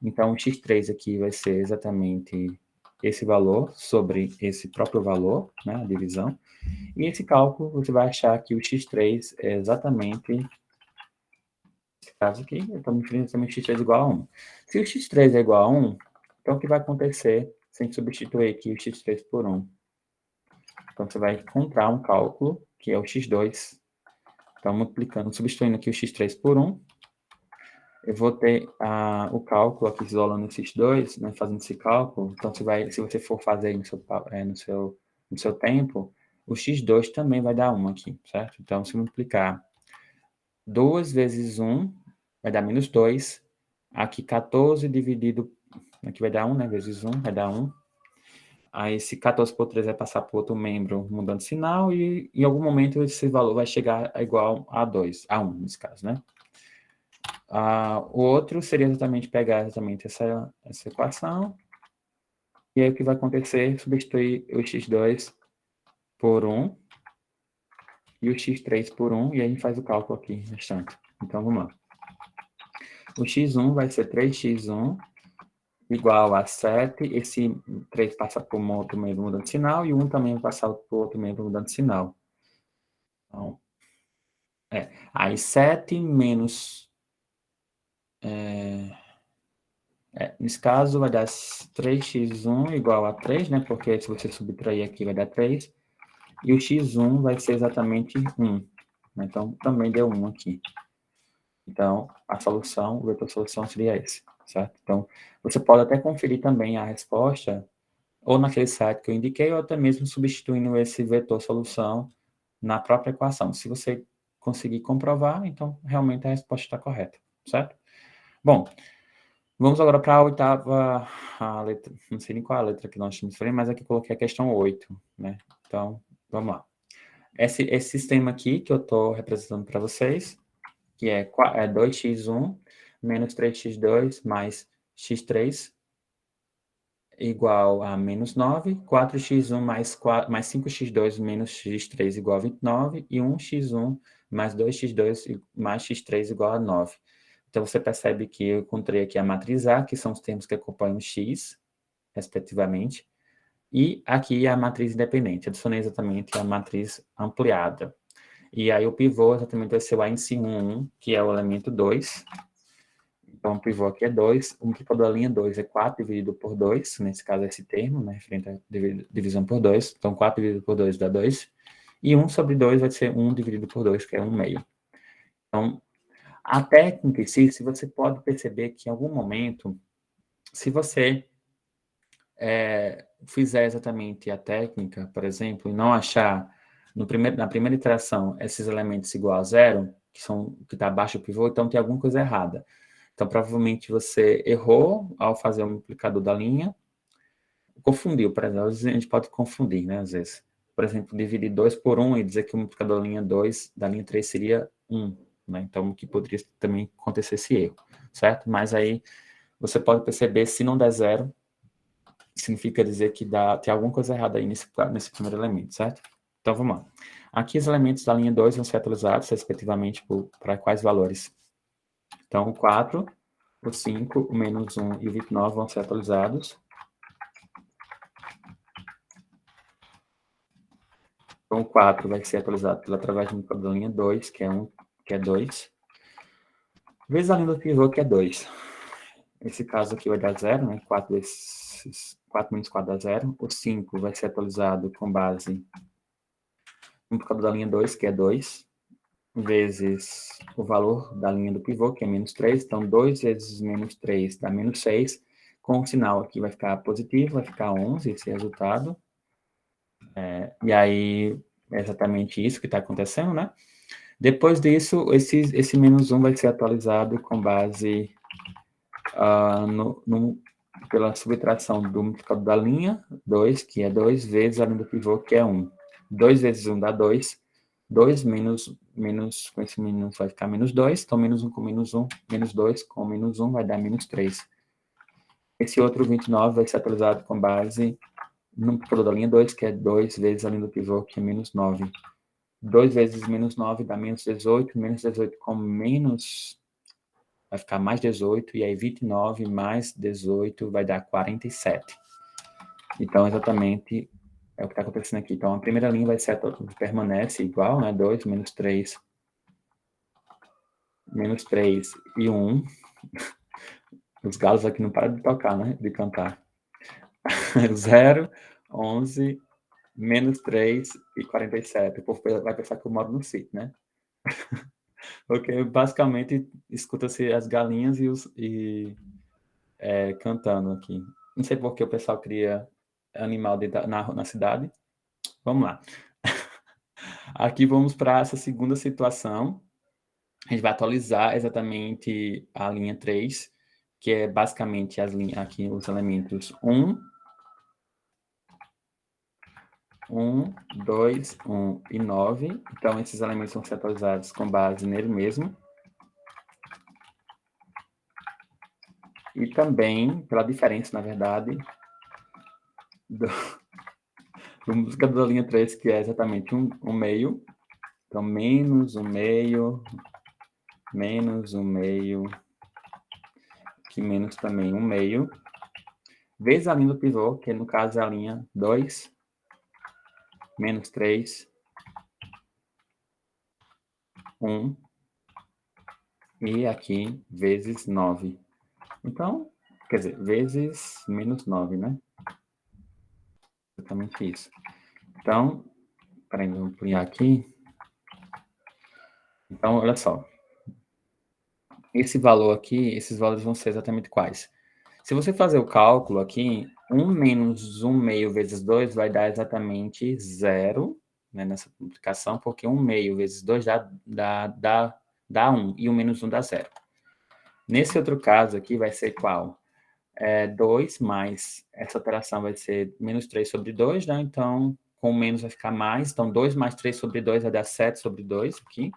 S1: Então, o x3 aqui vai ser exatamente esse valor sobre esse próprio valor, né, a divisão. E esse cálculo, você vai achar que o x3 é exatamente, nesse caso aqui, eu estou me referindo exatamente ao x3 igual a 1. Se o x3 é igual a 1, então o que vai acontecer se a gente substituir aqui o x3 por 1? Então, você vai encontrar um cálculo, que é o x2. Então, multiplicando, substituindo aqui o x3 por 1, eu vou ter o cálculo aqui, isolando esses dois, né, fazendo esse cálculo. Então, se você for fazer no seu tempo, o x2 também vai dar 1 aqui, certo? Então, se multiplicar 2 vezes 1, vai dar menos 2. Aqui, 14 dividido, aqui vai dar 1, né, vezes 1, vai dar 1. Aí esse 14 por 3 vai passar para outro membro mudando de sinal e em algum momento esse valor vai chegar a igual a 2, a 1 nesse caso, né? O outro seria exatamente pegar exatamente essa equação e aí o que vai acontecer? Substituir o x2 por 1 e o x3 por 1 e aí a gente faz o cálculo aqui restante. Então vamos lá. O x1 vai ser 3x1 igual a 7, esse 3 passa por um outro membro mudando de sinal, e o 1 também vai passar por outro membro mudando de sinal. Então, aí 7 menos... nesse caso vai dar 3x1 igual a 3, né? Porque se você subtrair aqui vai dar 3. E o x1 vai ser exatamente 1. Né? Então, também deu 1 aqui. Então, a solução, o vetor solução seria esse, certo? Então, você pode até conferir também a resposta ou naquele site que eu indiquei, ou até mesmo substituindo esse vetor solução na própria equação. Se você conseguir comprovar, então realmente a resposta está correta, certo? Bom, vamos agora para a oitava, a letra, não sei nem qual é a letra que nós tínhamos falado, mas aqui coloquei a questão 8, né? Então, vamos lá. Esse sistema aqui que eu estou representando para vocês, que é 2x1 menos 3x2 mais x3, igual a menos 9, 4x1 mais 5x2 menos x3 igual a 29, e 1x1 mais 2x2 mais x3 igual a 9. Então, você percebe que eu encontrei aqui a matriz A, que são os termos que acompanham x, respectivamente, e aqui a matriz independente. Adicionei exatamente a matriz ampliada. E aí o pivô exatamente vai ser o A em si 1, que é o elemento 2. Então, o pivô aqui é 2, o multiplicador da linha 2 é 4 dividido por 2, nesse caso é esse termo, né, referente à divisão por 2, então 4 dividido por 2 dá 2, e 1 sobre 2 vai ser 1 dividido por 2, que é 1 meio. Então, a técnica em si, se você pode perceber que em algum momento, se você fizer exatamente a técnica, por exemplo, e não achar na primeira iteração esses elementos igual a zero, que está abaixo do pivô, então tem alguma coisa errada. Então, provavelmente você errou ao fazer o multiplicador da linha, confundiu, por exemplo, a gente pode confundir, né, às vezes. Por exemplo, dividir 2 por 1 e dizer que o multiplicador da linha 2, da linha 3 seria 1, né? Então, o que poderia também acontecer esse erro, certo? Mas aí, você pode perceber, se não der zero, significa dizer que tem alguma coisa errada aí nesse primeiro elemento, certo? Então, vamos lá. Aqui, os elementos da linha 2 vão ser atualizados, respectivamente, para quais valores? Então, o 4, o 5, o menos 1 e o 29 vão ser atualizados. Então, o 4 vai ser atualizado através do multiplicador da linha 2, que é 2, vezes a linha do pivô, que é 2. Esse caso aqui vai dar 0, né? 4 menos 4 dá 0. O 5 vai ser atualizado com base no multiplicador da linha 2, que é 2, vezes o valor da linha do pivô, que é menos 3. Então, 2 vezes menos 3 dá menos 6. Com o sinal aqui vai ficar positivo, vai ficar 11 esse resultado. E aí, é exatamente isso que está acontecendo, né? Depois disso, esse menos 1 vai ser atualizado com base pela subtração do multiplicador da linha 2, que é 2, vezes a linha do pivô, que é 1. 2 vezes 1 dá 2. 2 com esse menos vai ficar menos 2. Então, menos 1 com menos 1, menos 2 com menos 1 vai dar menos 3. Esse outro 29 vai ser atualizado com base no multiplicador da linha 2, que é 2 vezes a linha do pivô, que é menos 9. 2 vezes menos 9 dá menos 18. Menos 18 com menos vai ficar mais 18, e aí 29 mais 18 vai dar 47. Então, exatamente é o que está acontecendo aqui. Então, a primeira linha permanece igual, né? 2 menos 3 e 1. Os galos aqui não param de tocar, né? De cantar. 0, 11, menos 3 e 47. O povo vai pensar que eu moro no sítio, né? Porque basicamente escuta-se as galinhas cantando aqui. Não sei por que o pessoal cria animal na cidade. Vamos lá. Aqui vamos para essa segunda situação. A gente vai atualizar exatamente a linha 3, que é basicamente aqui os elementos 1, 2, 1 e 9. Então, esses elementos vão ser atualizados com base nele mesmo. E também pela diferença, na verdade, do multiplicador da linha 3, que é exatamente um meio. Então, menos um meio, que menos também um meio, vezes a linha do pivô, que no caso é a linha 2, menos 3, 1, e aqui vezes 9. Então, quer dizer, vezes menos 9, né? Exatamente isso. Então, peraí, vamos ampliar aqui. Então, olha só. Esse valor aqui, esses valores vão ser exatamente quais? Se você fazer o cálculo aqui, 1 menos 1 meio vezes 2 vai dar exatamente 0, né, nessa multiplicação, porque 1 meio vezes 2 dá 1, e 1 menos 1 dá 0. Nesse outro caso aqui vai ser qual? 2 mais, essa operação vai ser menos 3 sobre 2, né? Então, com o menos vai ficar mais. Então, 2 mais 3 sobre 2 vai dar 7 sobre 2 aqui.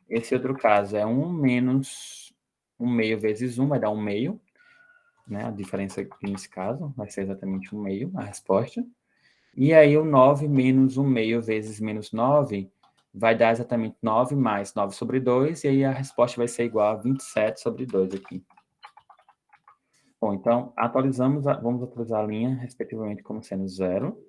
S1: Esse outro caso é 1 menos 1 meio vezes 1, vai dar 1 meio. Né? A diferença aqui nesse caso vai ser exatamente 1 meio, a resposta. E aí, o 9 menos 1 meio vezes menos 9 vai dar exatamente 9 mais 9 sobre 2, e aí a resposta vai ser igual a 27 sobre 2 aqui. Bom, então, vamos atualizar a linha, respectivamente, como sendo 0,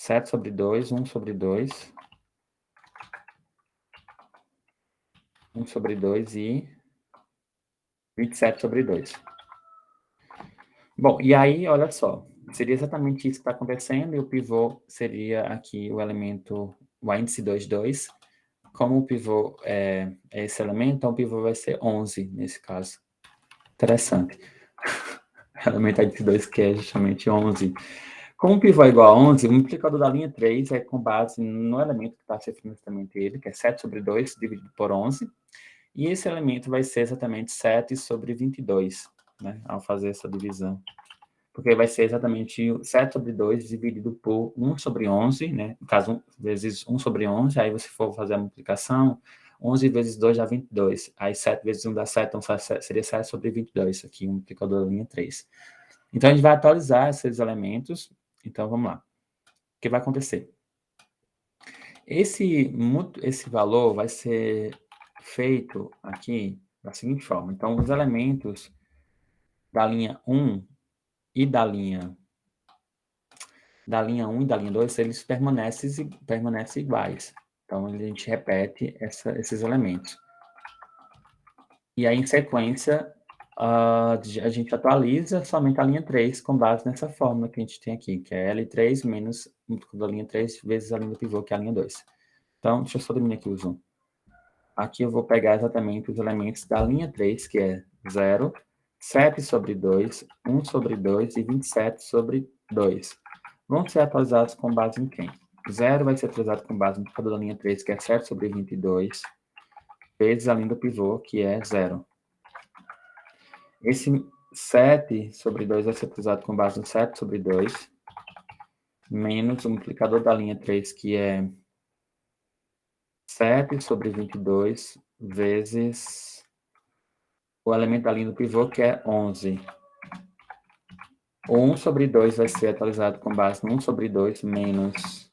S1: 7 sobre 2, 1 sobre 2, 1 sobre 2 e 27 sobre 2. Bom, e aí, olha só, seria exatamente isso que está acontecendo, e o pivô seria aqui o elemento, o índice 2, 2. Como o pivô é esse elemento, então o pivô vai ser 11, nesse caso. Interessante. O elemento índice 2, que é justamente 11. Como o pivô é igual a 11, o multiplicador da linha 3 é com base no elemento que está se referindo exatamente a ele, que é 7 sobre 2 dividido por 11, e esse elemento vai ser exatamente 7 sobre 22, né, ao fazer essa divisão. Porque vai ser exatamente 7 sobre 2 dividido por 1 sobre 11, né? No caso, 1 vezes 1 sobre 11, aí você for fazer a multiplicação, 11 vezes 2 dá 22. Aí 7 vezes 1 dá 7, então seria 7 sobre 22, aqui, o multiplicador da linha 3. Então, a gente vai atualizar esses elementos. Então, vamos lá. O que vai acontecer? Esse valor vai ser feito aqui da seguinte forma. Então, os elementos da linha 1 e da linha 1 e da linha 2, eles permanecem iguais. Então, a gente repete esses elementos. E aí, em sequência, a gente atualiza somente a linha 3 com base nessa fórmula que a gente tem aqui, que é L3 menos a linha 3 vezes a linha do pivô, que é a linha 2. Então, deixa eu só diminuir aqui o zoom. Aqui eu vou pegar exatamente os elementos da linha 3, que é 0, 7 sobre 2, 1 sobre 2 e 27 sobre 2. Vão ser atualizados com base em quem? 0 vai ser atualizado com base no indicador da linha 3, que é 7 sobre 22, vezes a linha do pivô, que é 0. Esse 7 sobre 2 vai ser atualizado com base no 7 sobre 2, menos o multiplicador da linha 3, que é 7 sobre 22, vezes o elemento da linha do pivô, que é 11. O 1 sobre 2 vai ser atualizado com base no 1 sobre 2 menos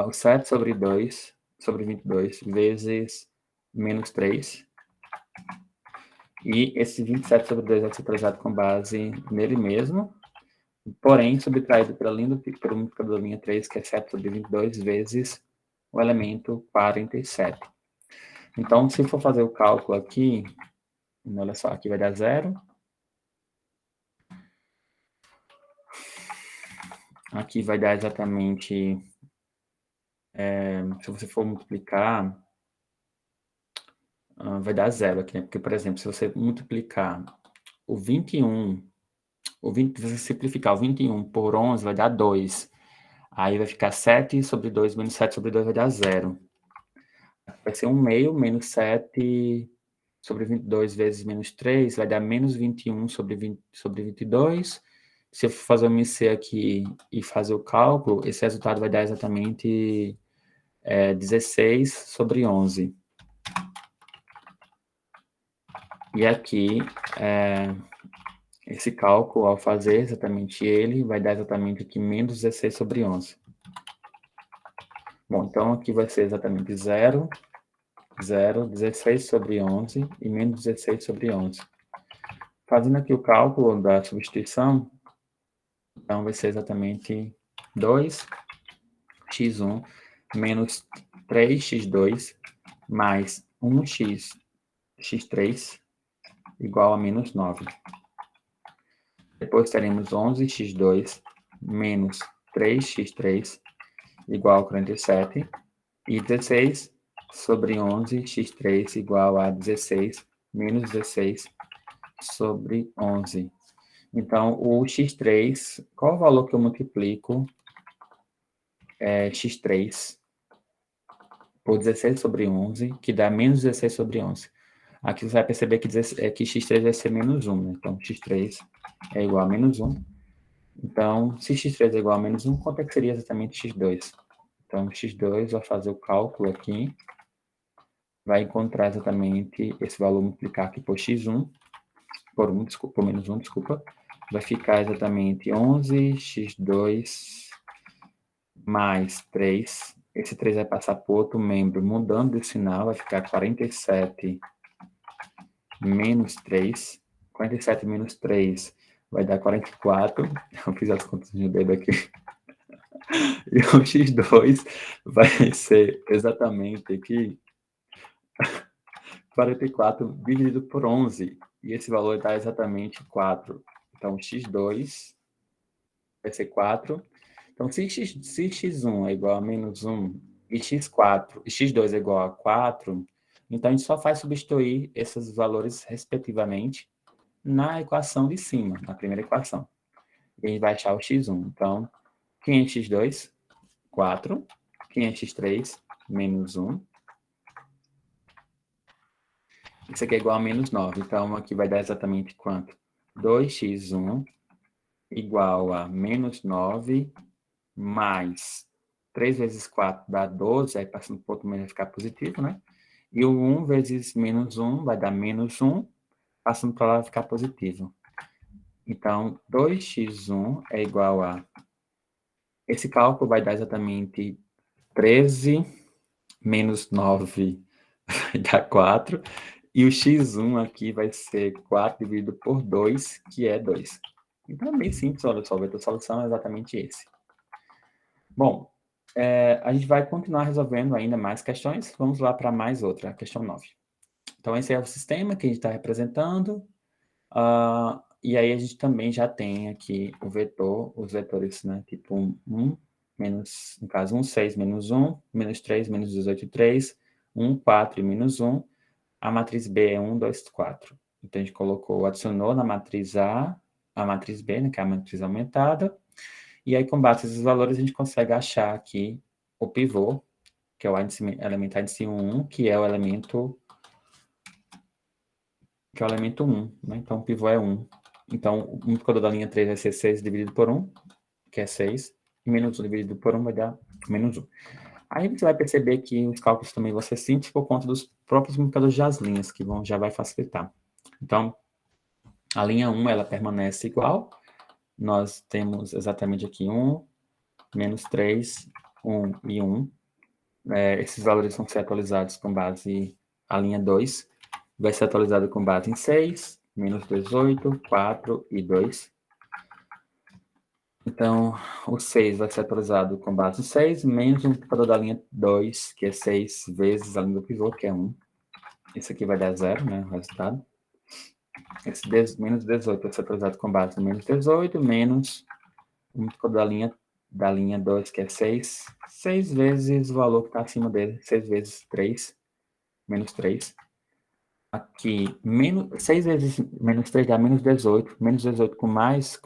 S1: o 7 sobre 2 sobre 22 vezes menos 3. E esse 27 sobre 2 vai ser atualizado com base nele mesmo, porém subtraído pelo multiplicador da linha 3, que é 7 sobre 22 vezes o elemento 47. Então, se for fazer o cálculo aqui, olha só, aqui vai dar 0. Aqui vai dar exatamente, se você for multiplicar, vai dar 0 aqui, né? Porque, por exemplo, se você multiplicar o 21, se você simplificar o 21 por 11, vai dar 2. Aí vai ficar 7 sobre 2 menos 7 sobre 2 vai dar 0. Vai ser 1 meio menos 7 sobre 22 vezes menos 3, vai dar menos 21 sobre 22. Se eu for fazer o MC aqui e fazer o cálculo, esse resultado vai dar exatamente 16 sobre 11. E aqui, esse cálculo, ao fazer exatamente ele, vai dar exatamente aqui menos 16 sobre 11. Bom, então aqui vai ser exatamente 0, 0, 16 sobre 11 e menos 16 sobre 11. Fazendo aqui o cálculo da substituição, então vai ser exatamente 2x1 menos 3x2 mais 1x3 igual a menos 9. Depois teremos 11x2 menos 3x3 igual a 47. E 16 sobre 11x3 igual a 16 menos 16 sobre 11. Então, o x3, qual o valor que eu multiplico x3 por 16 sobre 11, que dá menos 16 sobre 11? Aqui você vai perceber que x3 vai ser menos 1, né? Então, x3 é igual a menos 1. Então, se x3 é igual a menos 1, quanto é que seria exatamente x2? Então, x2, vai fazer o cálculo aqui, vai encontrar exatamente esse valor, multiplicar aqui por x1, por menos 1, desculpa, vai ficar exatamente 11x2 mais 3. Esse 3 vai passar para outro membro, mudando de sinal, vai ficar 47 menos 3. 47 menos 3 vai dar 44. Eu fiz as contas de dedo aqui. E o x2 vai ser exatamente aqui 44 dividido por 11. E esse valor dá exatamente 4. Então, x2 vai ser 4. Então, se x1 é igual a menos 1 e x4 e x2 é igual a 4, então a gente só faz substituir esses valores respectivamente na equação de cima, na primeira equação. E a gente vai achar o x1. Então, quem é x2? 4. Quem é x3? Menos 1. Isso aqui é igual a menos 9. Então, aqui vai dar exatamente quanto? 2x1 igual a menos 9 mais 3 vezes 4 dá 12, aí passando por outro meio vai ficar positivo, né? E o 1 vezes menos 1 vai dar menos 1, passando para lá vai ficar positivo. Então, 2x1 é igual a... Esse cálculo vai dar exatamente 13 menos 9 vai dar 4. E o x1 aqui vai ser 4 dividido por 2, que é 2. Então é bem simples, olha só, o vetor solução é exatamente esse. Bom, a gente vai continuar resolvendo ainda mais questões. Vamos lá para mais outra, a questão 9. Então, esse é o sistema que a gente está representando. E aí a gente também já tem aqui o vetor, os vetores, né? Tipo 1, menos, no caso, 1, 6, menos 1, menos 3, menos 18, 3, 1, 4 e menos 1. A matriz B é 1, 2, 4. Então, a gente colocou, adicionou na matriz a matriz B, né, que é a matriz aumentada. E aí, com base nesses valores, a gente consegue achar aqui o pivô, que é o índice, elemento índice 1, que é o elemento 1, né? Então, o pivô é 1. Então, o multiplicador da linha 3 vai ser 6 dividido por 1, que é 6. E menos 1 dividido por 1 vai dar menos 1. Aí você vai perceber que os cálculos também vão ser simples por conta dos próprios multiplicadores das linhas, que já vai facilitar. Então, a linha 1, ela permanece igual. Nós temos exatamente aqui 1, menos 3, 1 e 1. Esses valores vão ser atualizados com base... A linha 2 vai ser atualizada com base em 6, menos 18, 4 e 2. Então, o 6 vai ser atualizado com base em 6, menos o multiplicador da linha 2, que é 6 vezes a linha do pivô, que é 1. Isso aqui vai dar 0, né, o resultado. Esse menos 18 vai ser atualizado com base em menos 18, menos o multiplicador da linha 2, que é 6. 6 vezes o valor que está acima dele, 6 vezes 3, menos 3. Aqui, 6 vezes menos 3 dá menos 18. Menos 18 com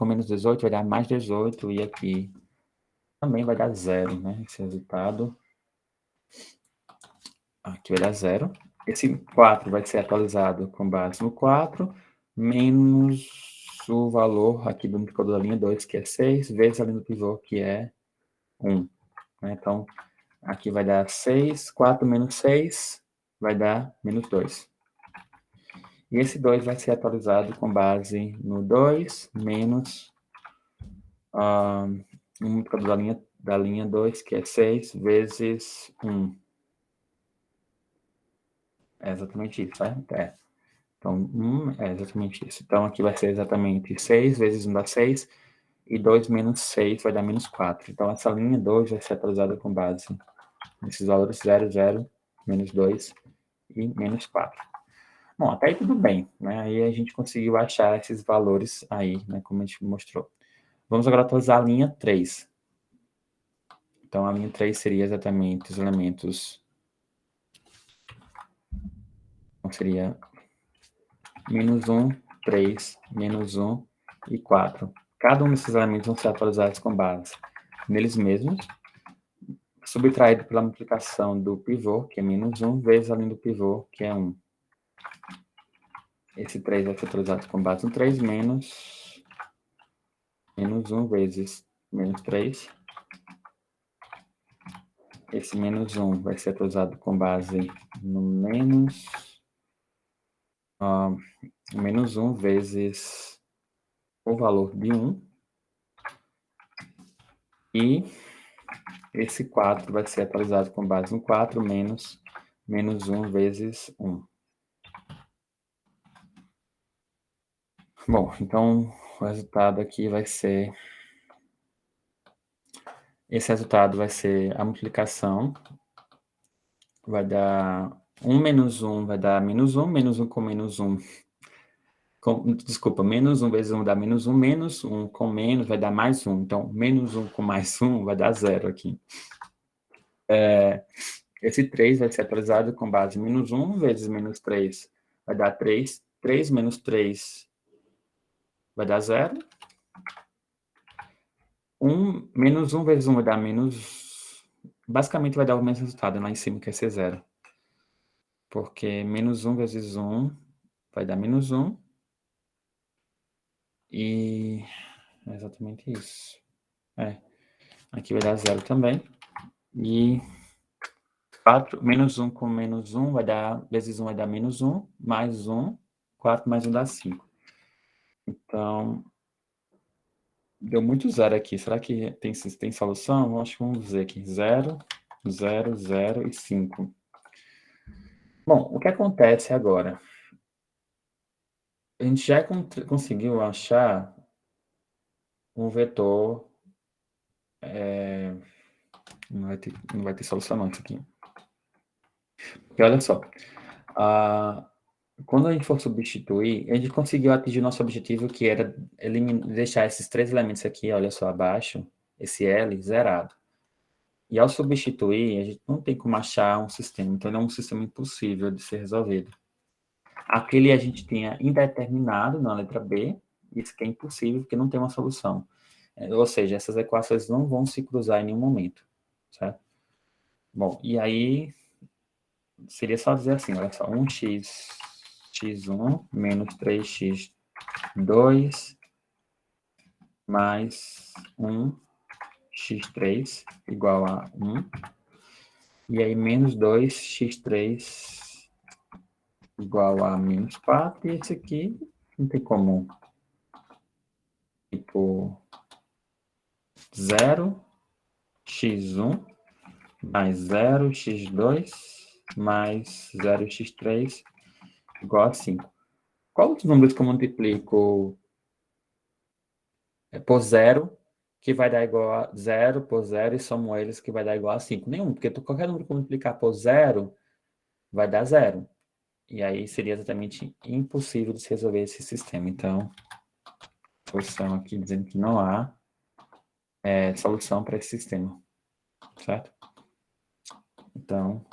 S1: menos 18 vai dar mais 18. E aqui também vai dar 0, né? Esse resultado. Aqui vai dar 0. Esse 4 vai ser atualizado com base no 4, menos o valor aqui do multiplicador da linha 2, que é 6, vezes a linha do pivô, que é 1. Né? Então, aqui vai dar 6, 4 menos 6 vai dar menos 2. E esse 2 vai ser atualizado com base no 2 menos o multiplicador da linha 2, que é 6 vezes 1. É exatamente isso, certo? Então, 1 é exatamente isso. Então, aqui vai ser exatamente 6 vezes 1 dá 6, e 2 menos 6 vai dar menos 4. Então, essa linha 2 vai ser atualizada com base nesses valores 0, 0, menos 2 e menos 4. Bom, até aí tudo bem, né? Aí a gente conseguiu achar esses valores aí, né? Como a gente mostrou. Vamos agora atualizar a linha 3. Então, a linha 3 seria exatamente os elementos... Então, seria menos 1, 3, menos 1 e 4. Cada um desses elementos vão ser atualizados com base neles mesmos, subtraído pela multiplicação do pivô, que é menos 1, vezes a linha do pivô, que é 1. Esse 3 vai ser atualizado com base no 3, menos 1 vezes menos 3. Esse menos 1 vai ser atualizado com base no menos 1 vezes o valor de 1. E esse 4 vai ser atualizado com base no 4 menos 1 vezes 1. Bom, então o resultado aqui vai ser Esse resultado vai ser a multiplicação, vai dar 1 menos 1 vai dar menos 1 com menos 1. Desculpa, menos 1 vezes 1 dá menos 1 com menos vai dar mais 1. Então, menos 1 com mais 1 vai dar 0 aqui. Esse 3 vai ser atualizado com base em menos 1 vezes menos 3 vai dar 3. 3 menos 3 vai dar 0. Menos 1 vezes 1 vai dar menos... Basicamente vai dar o mesmo resultado lá em cima, que é ser 0. Porque menos 1 vezes 1 vai dar menos 1. E é exatamente isso. Aqui vai dar 0 também. E 4, menos 1 com menos 1 vai dar, vezes 1 vai dar menos 1, mais 1, 4 mais 1 dá 5. Então, deu muito zero aqui. Será que tem solução? Acho que vamos dizer aqui, 0, 0, 0 e 5. Bom, o que acontece agora? A gente já conseguiu achar um vetor... Não vai ter solução não isso aqui. Porque olha só, quando a gente for substituir, a gente conseguiu atingir nosso objetivo, que era deixar esses 3 elementos aqui, olha só, abaixo, esse L zerado. E ao substituir, a gente não tem como achar um sistema, então é um sistema impossível de ser resolvido. Aquele a gente tinha indeterminado na letra B, isso que é impossível, porque não tem uma solução. Ou seja, essas equações não vão se cruzar em nenhum momento, certo? Bom, e aí seria só dizer assim, olha só, 1x1 menos 3x2 mais 1x3 igual a 1. E aí, menos 2x3 igual a menos 4. E esse aqui não tem como. Tipo, 0x1 mais 0x2 mais 0x3 igual a 5. Qual os números que eu multiplico por 0, que vai dar igual a 0 por 0 e somo eles, que vai dar igual a 5? Nenhum, porque qualquer número que eu multiplicar por 0 vai dar 0. E aí seria exatamente impossível de se resolver esse sistema. Então, posição aqui dizendo que não há solução para esse sistema, certo? Então,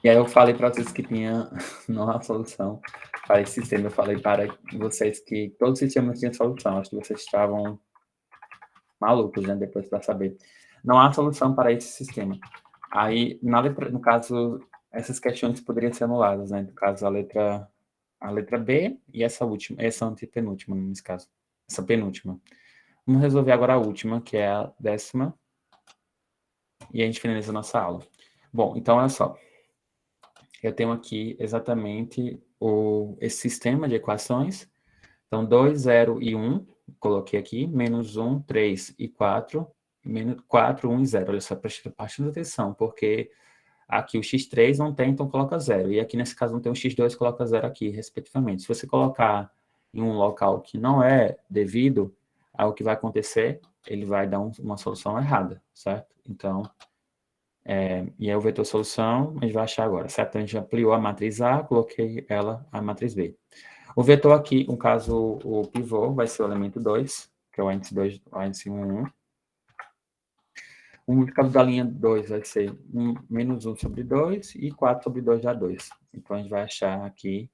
S1: e aí eu falei para vocês que não há solução para esse sistema. Eu falei para vocês que todos os sistemas tinham solução. Acho que vocês estavam malucos, né? Depois para saber. Não há solução para esse sistema. Aí, no caso, essas questões poderiam ser anuladas, né? No caso, a letra B e essa última, essa antepenúltima, nesse caso. Essa penúltima. Vamos resolver agora a última, que é a 10ª, e a gente finaliza a nossa aula. Bom, então, olha só. Eu tenho aqui exatamente esse sistema de equações. Então, 2, 0 e 1, coloquei aqui, menos 1, 3 e 4, menos 4, 1 e 0. Olha só, prestando bastante atenção, porque aqui o x3 não tem, então coloca 0. E aqui, nesse caso, não tem o x2, coloca 0 aqui, respectivamente. Se você colocar em um local que não é devido, aí o que vai acontecer, ele vai dar uma solução errada, certo? Então, e aí o vetor solução, a gente vai achar agora, certo? A gente ampliou a matriz A, coloquei ela a matriz B. O vetor aqui, no caso, o pivô, vai ser o elemento 2, que é o índice 2, o índice 1, 1. O multiplicado da linha 2 vai ser menos 1 sobre 2 e 4 sobre 2 dá 2. Então, a gente vai achar aqui,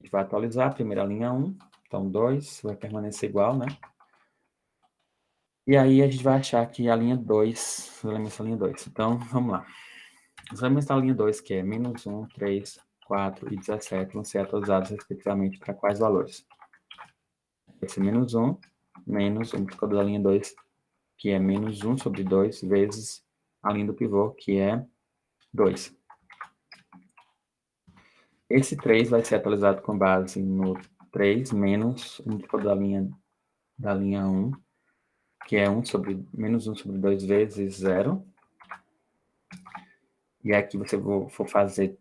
S1: a gente vai atualizar a primeira linha 1, então 2 vai permanecer igual, né? E aí a gente vai achar aqui a linha 2, os elementos da linha 2. Então, vamos lá. Os elementos da linha 2, que é menos 1, 3, 4 e 17, vão ser atualizados respectivamente para quais valores? Vai ser menos 1, menos o multiplicador da linha 2, que é menos 1 sobre 2, vezes a linha do pivô, que é 2. Esse 3 vai ser atualizado com base no 3 menos o multiplicador da linha 1, que é menos 1 sobre 2 vezes 0. E aqui você for fazer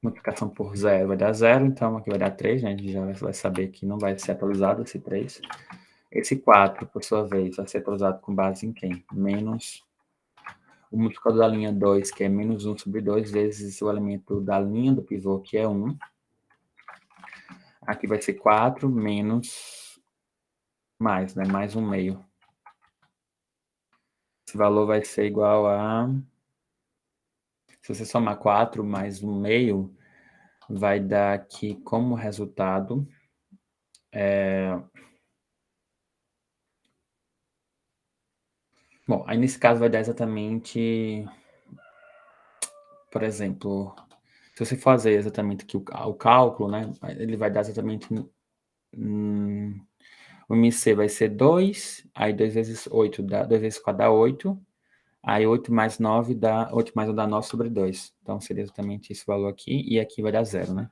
S1: multiplicação por 0 vai dar 0, então aqui vai dar 3, né? A gente já vai saber que não vai ser atualizado esse 3. Esse 4, por sua vez, vai ser atualizado com base em quem? Menos o multiplicador da linha 2, que é menos 1 sobre 2, vezes o elemento da linha do pivô, que é 1. Aqui vai ser 4 menos mais, né? Mais 1 meio. Esse valor vai ser igual a... Se você somar 4 mais 1 meio, vai dar aqui como resultado... Bom, aí nesse caso vai dar exatamente... Por exemplo, se você fazer exatamente aqui o cálculo, né? Ele vai dar exatamente... o MC vai ser 2, aí 2 vezes 8 dá 2 vezes 4 dá 8, aí 8 mais 9 dá 8 mais 1 dá 9 sobre 2. Então seria exatamente esse valor aqui, e aqui vai dar 0, né?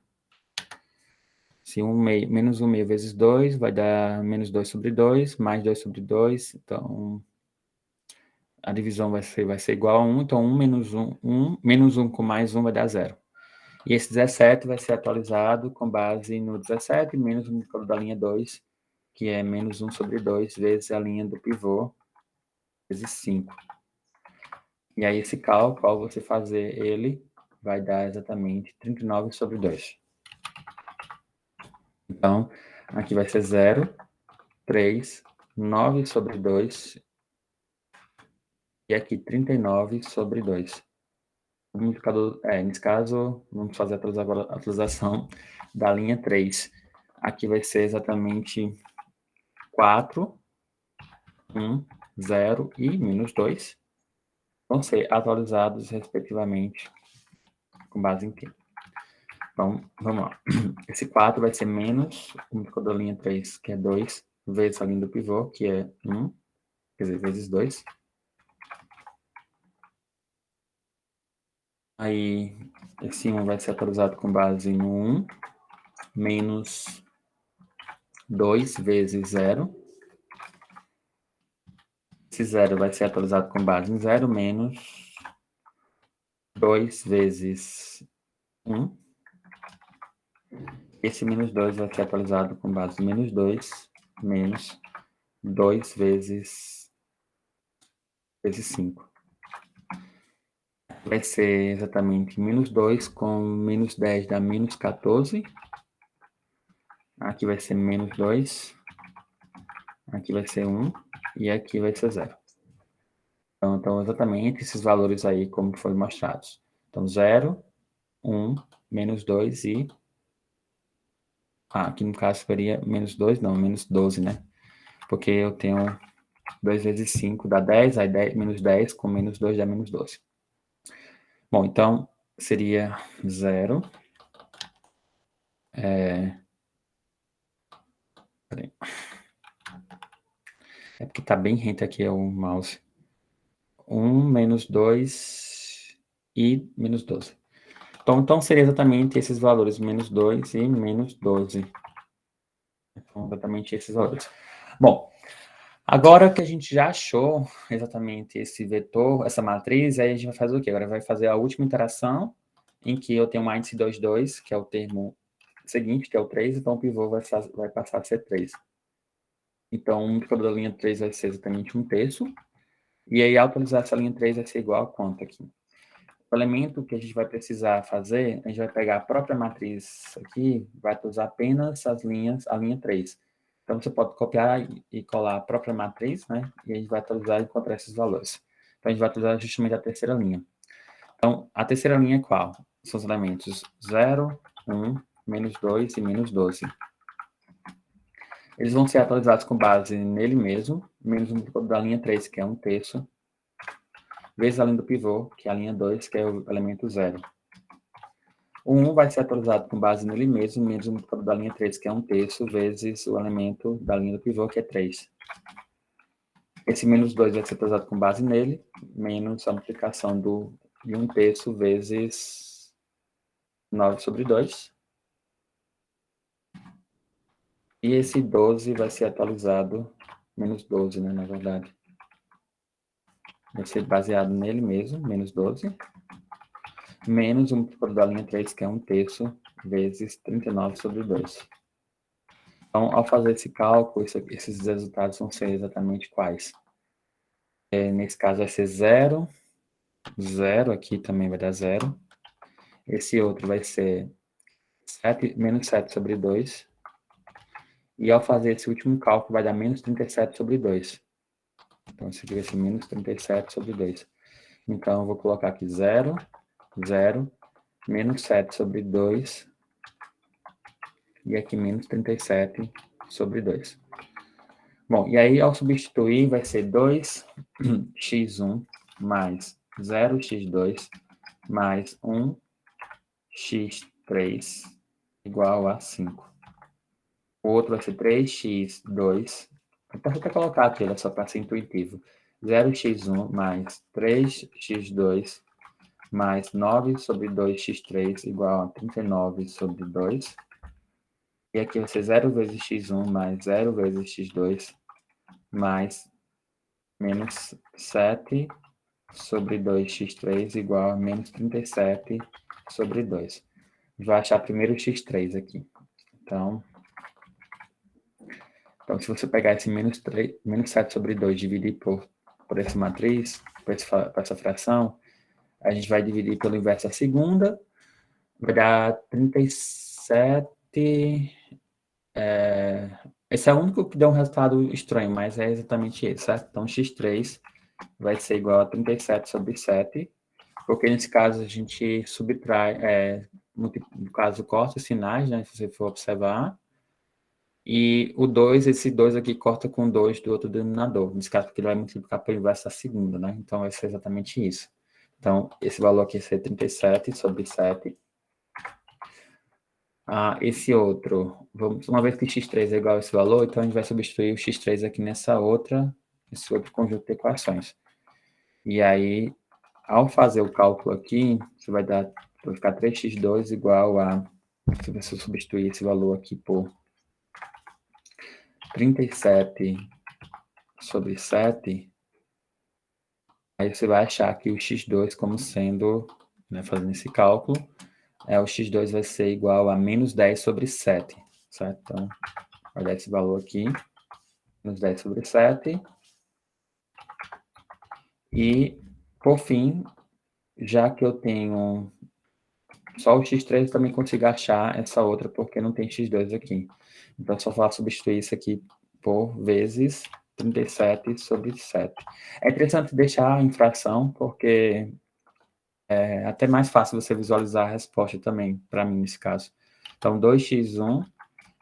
S1: Se 1 meio, menos 1 meio vezes 2 vai dar menos 2 sobre 2, mais 2 sobre 2, então a divisão vai ser igual a 1, então 1 menos 1 com mais 1 vai dar 0. E esse 17 vai ser atualizado com base no 17 menos o múltiplo da linha 2, que é menos 1 sobre 2 vezes a linha do pivô, vezes 5. E aí esse cálculo, ao você fazer ele, vai dar exatamente 39 sobre 2. Então, aqui vai ser 0, 3, 9 sobre 2, e aqui 39 sobre 2. O multiplicador, nesse caso, vamos fazer a atualização da linha 3. Aqui vai ser exatamente 4, 1, 0 e menos 2. Vão ser atualizados, respectivamente, com base em quê? Então, vamos lá. Esse 4 vai ser menos o multiplicador da linha 3, que é 2, vezes a linha do pivô, que é 1, quer dizer, vezes 2. Aí, esse 1 vai ser atualizado com base no 1, menos 2 vezes 0. Esse 0 vai ser atualizado com base em 0, menos 2 vezes 1. Esse menos 2 vai ser atualizado com base em menos 2, menos 2 vezes 5. Vai ser exatamente menos 2 com menos 10 dá menos 14. Aqui vai ser menos 2. Aqui vai ser 1. E aqui vai ser 0. Então, exatamente esses valores aí, como foram mostrados. Então, 0, 1, menos 2 e... aqui no caso seria menos 2, não, menos 12, né? Porque eu tenho 2 vezes 5 dá 10, aí 10, menos 10 com menos 2 dá menos 12. Bom, então, seria 0. Peraí. É porque tá bem rente aqui o mouse. 1, menos 2 e menos 12. Então seria exatamente esses valores, menos 2 e menos 12. Então, exatamente esses valores. Bom, agora que a gente já achou exatamente esse vetor, essa matriz, aí a gente vai fazer o quê? Agora vai fazer a última interação, em que eu tenho um índice 2, 2, que é o termo seguinte, que é o 3, então o pivô vai passar a ser 3. Então, o multiplicador da linha 3 vai ser exatamente 1/3. E aí, ao utilizar essa linha 3, vai ser igual a quanto aqui? O elemento que a gente vai precisar fazer, a gente vai pegar a própria matriz aqui, vai usar apenas as linhas, a linha 3. Então, você pode copiar e colar a própria matriz, né? E a gente vai utilizar e encontrar esses valores. Então, a gente vai utilizar justamente a terceira linha. Então, a terceira linha é qual? São os elementos 0, 1, menos 2 e menos 12. Eles vão ser atualizados com base nele mesmo, menos o multiplicador da linha 3, que é 1/3, vezes a linha do pivô, que é a linha 2, que é o elemento 0. O 1 vai ser atualizado com base nele mesmo, menos o multiplicador da linha 3, que é 1/3, vezes o elemento da linha do pivô, que é 3. Esse menos 2 vai ser atualizado com base nele, menos a multiplicação de 1/3 vezes 9 sobre 2. E esse 12 vai ser atualizado, menos 12, né, na verdade. Vai ser baseado nele mesmo, menos 12, menos o múltiplo da linha 3, que é 1/3, vezes 39 sobre 2. Então, ao fazer esse cálculo, esses resultados vão ser exatamente quais? Nesse caso vai ser 0, 0, aqui também vai dar 0. Esse outro vai ser 7, menos 7 sobre 2. E ao fazer esse último cálculo, vai dar menos 37 sobre 2. Então, isso aqui vai ser menos 37 sobre 2. Então, eu vou colocar aqui 0, 0, menos 7 sobre 2. E aqui menos 37 sobre 2. Bom, e aí ao substituir vai ser 2x1 mais 0x2 mais 1x3 igual a 5. O outro vai ser 3x2. Então, vou até colocar aqui, só para ser intuitivo. 0x1 mais 3x2 mais 9 sobre 2x3 igual a 39 sobre 2. E aqui vai ser 0 vezes x1 mais 0 vezes x2 mais menos 7 sobre 2x3 igual a menos 37 sobre 2. Vai achar primeiro o x3 aqui. Então, se você pegar esse menos 7 sobre 2 e dividir por essa matriz, por essa fração, a gente vai dividir pelo inverso da segunda, vai dar 37. Esse é o único que deu um resultado estranho, mas é exatamente esse, certo? Então, x3 vai ser igual a 37 sobre 7, porque nesse caso a gente subtrai, no caso, corta os sinais, né, se você for observar, e o 2, esse 2 aqui corta com 2 do outro denominador, nesse caso porque ele vai multiplicar pelo inverso da segunda, né? Então vai ser exatamente isso. Então, esse valor aqui vai ser 37 sobre 7. Esse outro, uma vez que x3 é igual a esse valor, então a gente vai substituir o x3 aqui nesse outro conjunto de equações. E aí, ao fazer o cálculo aqui, você vai ficar 3x2 igual a, se você substituir esse valor aqui por 37 sobre 7, aí você vai achar que o x2 como sendo, né, fazendo esse cálculo, o x2 vai ser igual a menos 10 sobre 7, certo? Então, vai dar esse valor aqui, menos 10 sobre 7. E, por fim, já que eu tenho só o x3, eu também consigo achar essa outra, porque não tem x2 aqui. Então, só vou substituir isso aqui por vezes 37 sobre 7. É interessante deixar em fração, porque é até mais fácil você visualizar a resposta também, para mim, nesse caso. Então, 2x1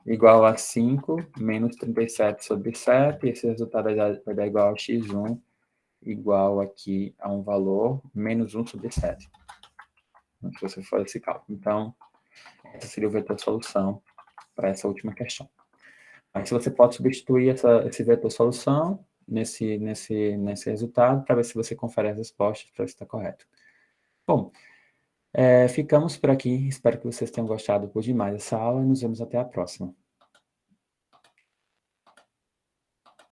S1: igual a 5 menos 37 sobre 7, esse resultado vai dar igual a x1 igual aqui a um valor menos 1 sobre 7. Se você for esse cálculo. Então, essa seria o vetor solução para essa última questão. Aí você pode substituir esse vetor solução nesse resultado para ver se você confere as respostas para ver se está correto. Bom, ficamos por aqui. Espero que vocês tenham gostado por demais dessa aula e nos vemos até a próxima.